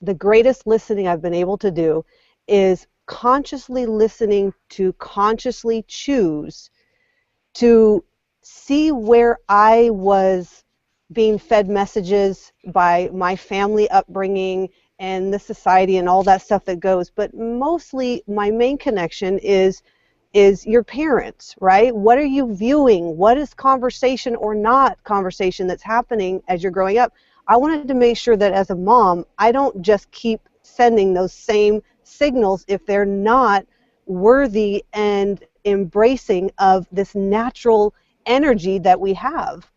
the greatest listening I've been able to do is consciously listening to consciously choose to see where I was being fed messages by my family upbringing and the society and all that stuff that goes. But mostly my main connection is your parents, right? What are you viewing? What is conversation or not conversation that's happening as you're growing up? I wanted to make sure that as a mom, I don't just keep sending those same signals if they're not worthy and embracing of this natural energy that we have.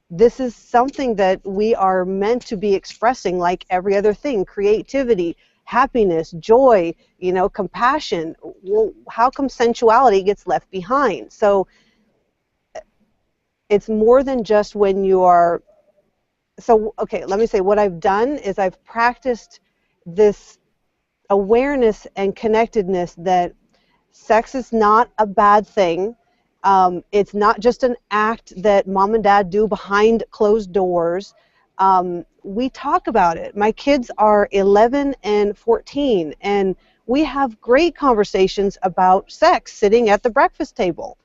This is something that we are meant to be expressing like every other thing: creativity, happiness, joy, compassion. Well, how come sensuality gets left behind? So it's more than just when you are. So, okay, let me say what I've done is I've practiced this awareness and connectedness that sex is not a bad thing. It's not just an act that mom and dad do behind closed doors. We talk about it. My kids are 11 and 14, and we have great conversations about sex sitting at the breakfast table.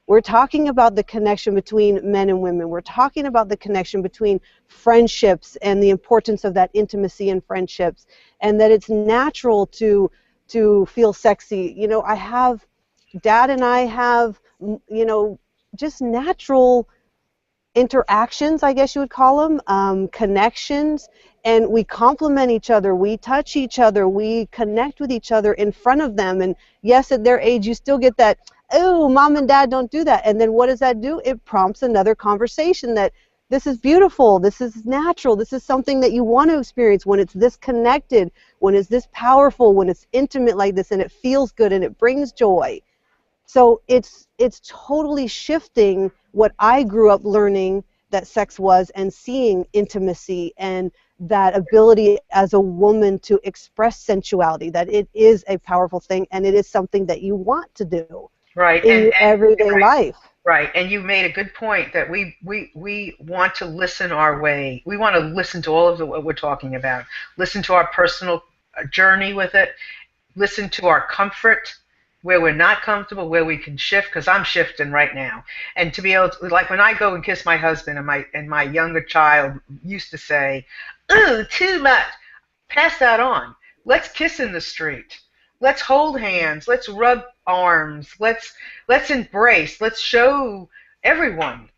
We're talking about the connection between men and women. We're talking about the connection between friendships and the importance of that intimacy in friendships, and that it's natural to feel sexy. Dad and I have, just natural interactions, I guess you would call them, connections, and we complement each other, we touch each other, we connect with each other in front of them. And yes, at their age, you still get that, oh, mom and dad don't do that. And then what does that do? It prompts another conversation that this is beautiful, this is natural, this is something that you want to experience when it's this connected, when it's this powerful, when it's intimate like this, and it feels good and it brings joy. So it's totally shifting what I grew up learning that sex was, and seeing intimacy and that ability as a woman to express sensuality, that it is a powerful thing and it is something that you want to do in your everyday life. Right, and you made a good point that we want to listen our way. We want to listen to all of what we're talking about. Listen to our personal journey with it. Listen to our comfort, where we're not comfortable, where we can shift, because I'm shifting right now. And to be able to, like when I go and kiss my husband, and my younger child used to say, "Ooh, too much." Pass that on. Let's kiss in the street. Let's hold hands. Let's rub arms. Let's embrace. Let's show everyone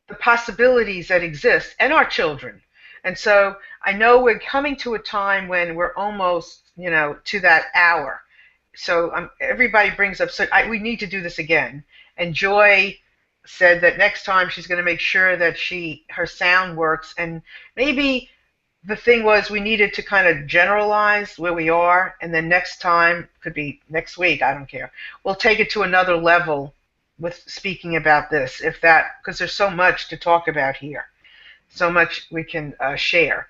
the possibilities that exist, and our children. And so I know we're coming to a time when we're almost, to that hour. So everybody brings up, we need to do this again. And Joy said that next time she's going to make sure that her sound works. And maybe the thing was we needed to kind of generalize where we are, and then next time, could be next week, I don't care, we'll take it to another level with speaking about this, because there's so much to talk about here, so much we can share.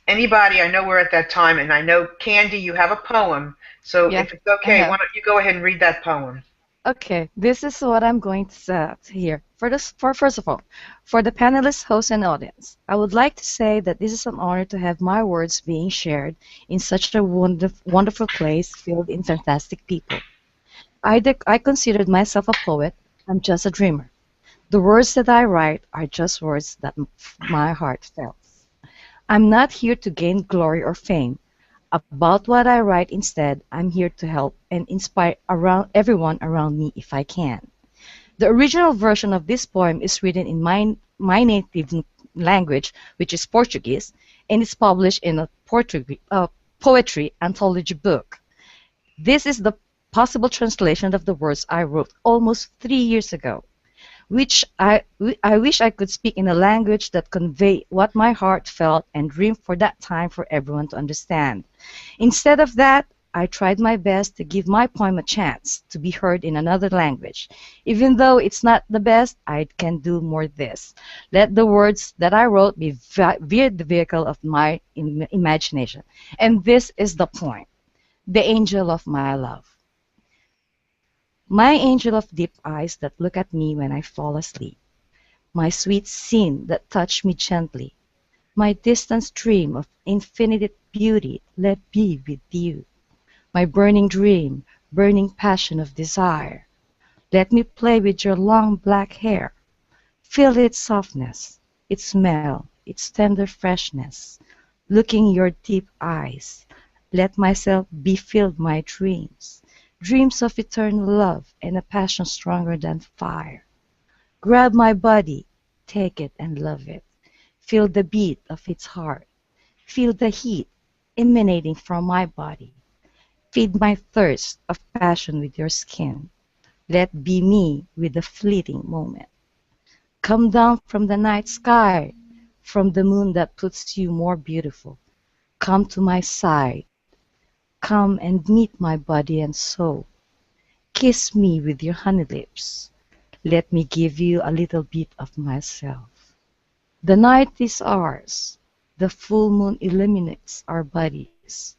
Anybody, I know we're at that time, and I know, Candy, you have a poem, so if it's okay, why don't you go ahead and read that poem? Okay, this is what I'm going to say here. First of all, for the panelists, host, and audience, I would like to say that this is an honor to have my words being shared in such a wonderful place filled in fantastic people. I considered myself a poet. I'm just a dreamer. The words that I write are just words that my heart felt. I'm not here to gain glory or fame. About what I write instead, I'm here to help and inspire around everyone around me if I can. The original version of this poem is written in my native language, which is Portuguese, and it's published in a poetry anthology book. This is the possible translation of the words I wrote almost 3 years ago, which I wish I could speak in a language that convey what my heart felt and dreamed for that time for everyone to understand. Instead of that, I tried my best to give my poem a chance to be heard in another language. Even though it's not the best, I can do more this. Let the words that I wrote be via the vehicle of my imagination. And this is the point. The angel of my love. My angel of deep eyes that look at me when I fall asleep. My sweet sin that touch me gently. My distant dream of infinite beauty, let be with you. My burning dream, burning passion of desire. Let me play with your long black hair. Feel its softness, its smell, its tender freshness. Looking your deep eyes, let myself be filled my dreams. Dreams of eternal love and a passion stronger than fire. Grab my body, take it and love it. Feel the beat of its heart. Feel the heat emanating from my body. Feed my thirst of passion with your skin. Let be me with the fleeting moment. Come down from the night sky, from the moon that puts you more beautiful. Come to my side. Come and meet my body and soul. Kiss me with your honey lips. Let me give you a little bit of myself. The night is ours. The full moon illuminates our bodies.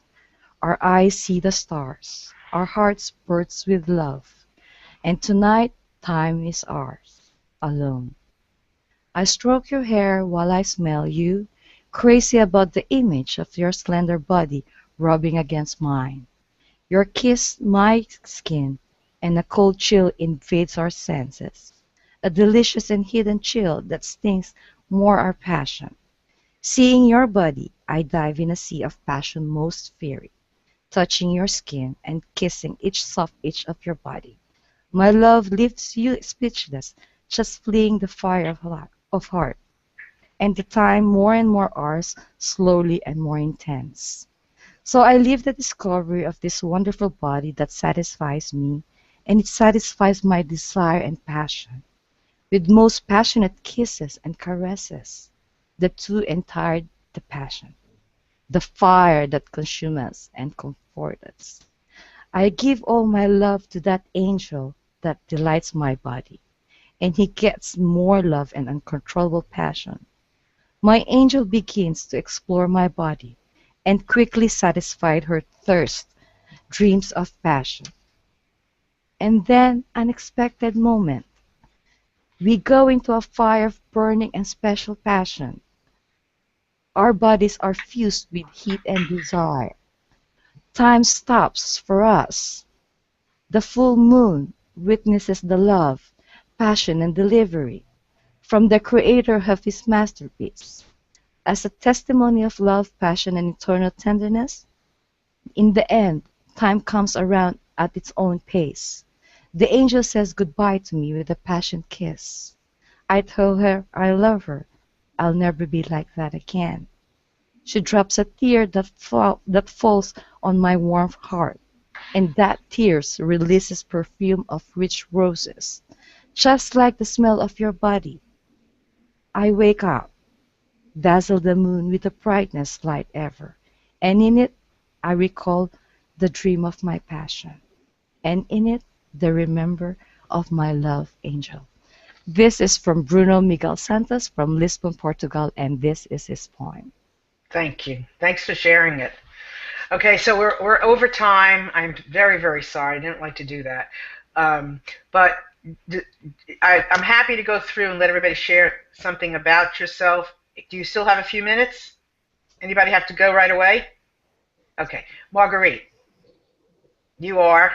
Our eyes see the stars. Our hearts burst with love. And tonight, time is ours, alone. I stroke your hair while I smell you, crazy about the image of your slender body rubbing against mine. Your kiss my skin, and a cold chill invades our senses, a delicious and hidden chill that stings more our passion. Seeing your body, I dive in a sea of passion most fiery, touching your skin and kissing each soft itch of your body. My love leaves you speechless, just fleeing the fire of heart, and the time more and more ours, slowly and more intense. So I live the discovery of this wonderful body that satisfies me, and it satisfies my desire and passion, with most passionate kisses and caresses, the two entired the passion, the fire that consumes us and comforts us. I give all my love to that angel that delights my body, and he gets more love and uncontrollable passion. My angel begins to explore my body, and quickly satisfied her thirst, dreams of passion. And then, unexpected moment, we go into a fire of burning and special passion. Our bodies are fused with heat and desire. Time stops for us. The full moon witnesses the love, passion, and delivery from the creator of his masterpiece. As a testimony of love, passion, and eternal tenderness, in the end, time comes around at its own pace. The angel says goodbye to me with a passionate kiss. I tell her I love her. I'll never be like that again. She drops a tear that falls on my warm heart, and that tear releases perfume of rich roses, just like the smell of your body. I wake up, dazzle the moon with the brightest light ever, and in it I recall the dream of my passion, and in it the remember of my love angel. This is from Bruno Miguel Santos from Lisbon, Portugal, and this is his poem. Thank you. Thanks for sharing it. Okay, so we're over time. I'm very, very sorry. I didn't like to do that. But I'm happy to go through and let everybody share something about yourself. Do you still have a few minutes? Anybody have to go right away? Okay. Marguerite, you are?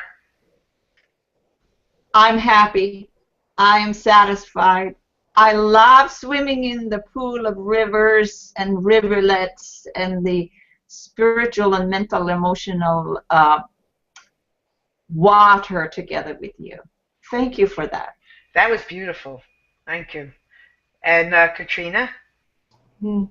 I'm happy. I am satisfied. I love swimming in the pool of rivers and rivulets and the spiritual and mental, emotional water together with you. Thank you for that. That was beautiful. Thank you. And Katrina? Hmm.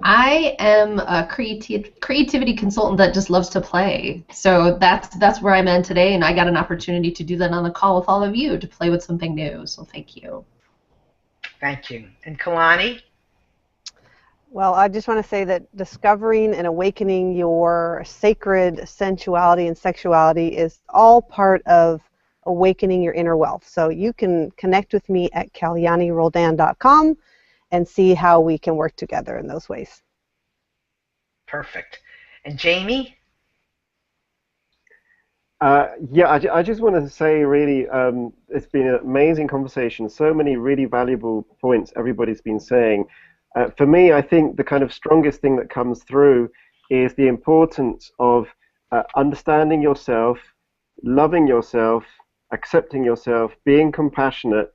I am a creativity consultant that just loves to play. So that's where I'm at today, and I got an opportunity to do that on the call with all of you to play with something new. So thank you. Thank you. And Kalani? Well, I just want to say that discovering and awakening your sacred sensuality and sexuality is all part of awakening your inner wealth. So you can connect with me at kalyaniroldan.com and see how we can work together in those ways. Perfect. And Jamie? Yeah, I just wanted to say, really, it's been an amazing conversation. So many really valuable points everybody's been saying. For me, I think the kind of strongest thing that comes through is the importance of understanding yourself, loving yourself, accepting yourself, being compassionate,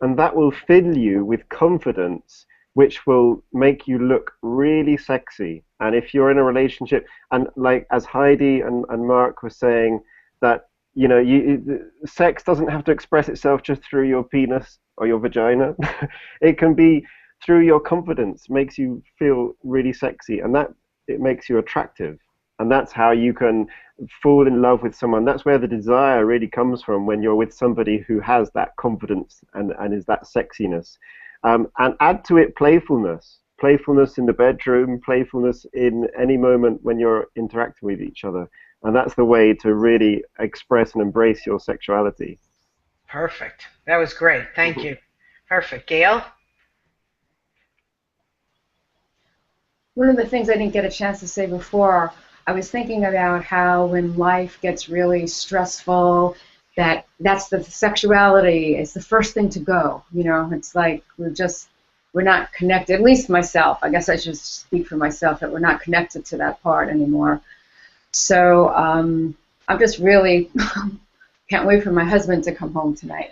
and that will fill you with confidence, which will make you look really sexy. And if you're in a relationship, and like as Heidi and Mark were saying, that sex doesn't have to express itself just through your penis or your vagina. It can be through your confidence, makes you feel really sexy, and that it makes you attractive. And that's how you can fall in love with someone. That's where the desire really comes from, when you're with somebody who has that confidence and is that sexiness. And add to it playfulness in the bedroom, playfulness in any moment when you're interacting with each other. And that's the way to really express and embrace your sexuality. Perfect. That was great. Thank you. Perfect. Gail? One of the things I didn't get a chance to say before, I was thinking about how when life gets really stressful, that's the sexuality is the first thing to go. It's like we're not connected, at least myself. I guess I should speak for myself, that we're not connected to that part anymore. So I'm just really can't wait for my husband to come home tonight.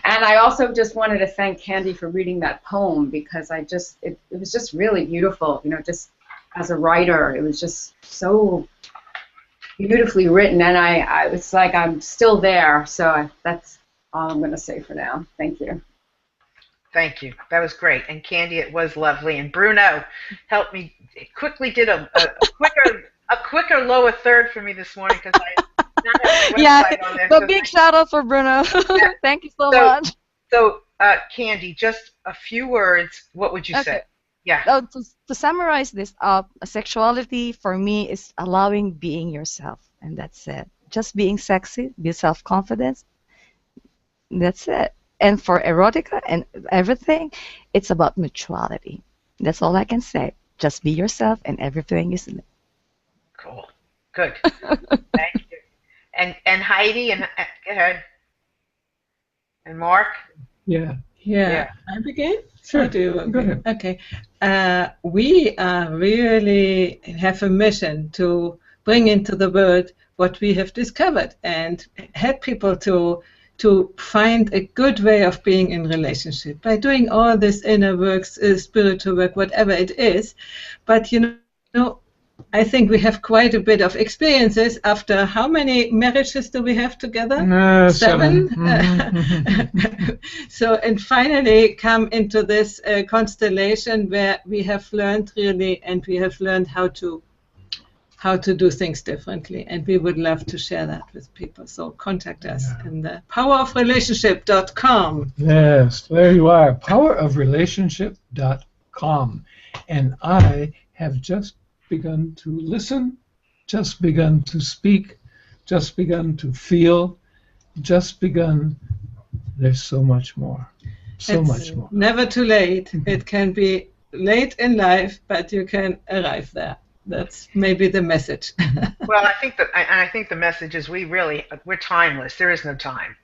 And I also just wanted to thank Candy for reading that poem, because it was just really beautiful. Just as a writer, it was just so beautifully written, and it's like I'm still there. So that's all I'm going to say for now. Thank you. Thank you. That was great. And Candy, it was lovely. And Bruno helped me, quickly did a quicker lower third for me this morning, because I not have the website on there. But big shout out for Bruno. Yeah. Thank you so much. So, Candy, just a few words. What would you say? Yeah. To summarize this up, sexuality for me is allowing being yourself, and that's it. Just being sexy, be self-confident. That's it. And for erotica and everything, it's about mutuality. That's all I can say. Just be yourself, and everything is cool. Good. Thank you. And Heidi, and go ahead. And Mark. Yeah. I begin? Sure. Go ahead. Okay. We really have a mission to bring into the world what we have discovered and help people to find a good way of being in relationship by doing all this inner work, spiritual work, whatever it is. But I think we have quite a bit of experiences after how many marriages do we have together? 7. Mm-hmm. So, and finally come into this constellation where we have learned really, and we have learned how to do things differently, and we would love to share that with people. So contact us in the powerofrelationship.com. Yes, there you are, powerofrelationship.com. And I have just begun to listen, just begun to speak, just begun to feel, just begun. There's so much more. So much more. Never too late. It can be late in life, but you can arrive there. That's maybe the message. Well, I think the message is we're timeless. There is no time.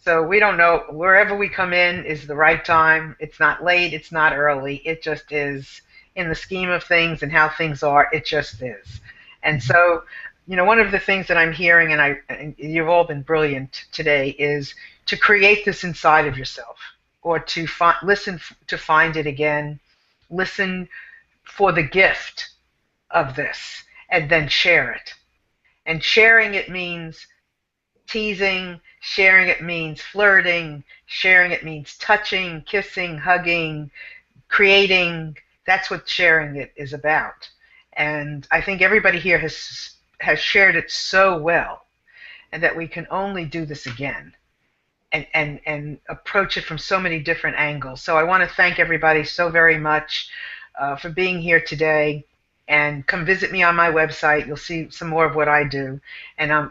So we don't know, wherever we come in is the right time. It's not late, it's not early. It just is, in the scheme of things and how things are, it just is. And so one of the things that I'm hearing, and you've all been brilliant today, is to create this inside of yourself, or to listen to find it again, listen for the gift of this, and then share it. And sharing it means teasing, sharing it means flirting, sharing it means touching, kissing, hugging, creating. That's what sharing it is about. And I think everybody here has shared it so well, and that we can only do this again and approach it from so many different angles. So I want to thank everybody so very much for being here today. And come visit me on my website. You'll see some more of what I do. And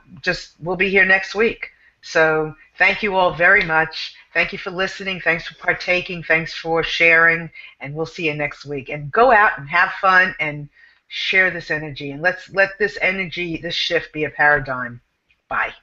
we'll be here next week. So thank you all very much. Thank you for listening. Thanks for partaking. Thanks for sharing. And we'll see you next week. And go out and have fun and share this energy. And let's let this energy, this shift, be a paradigm. Bye.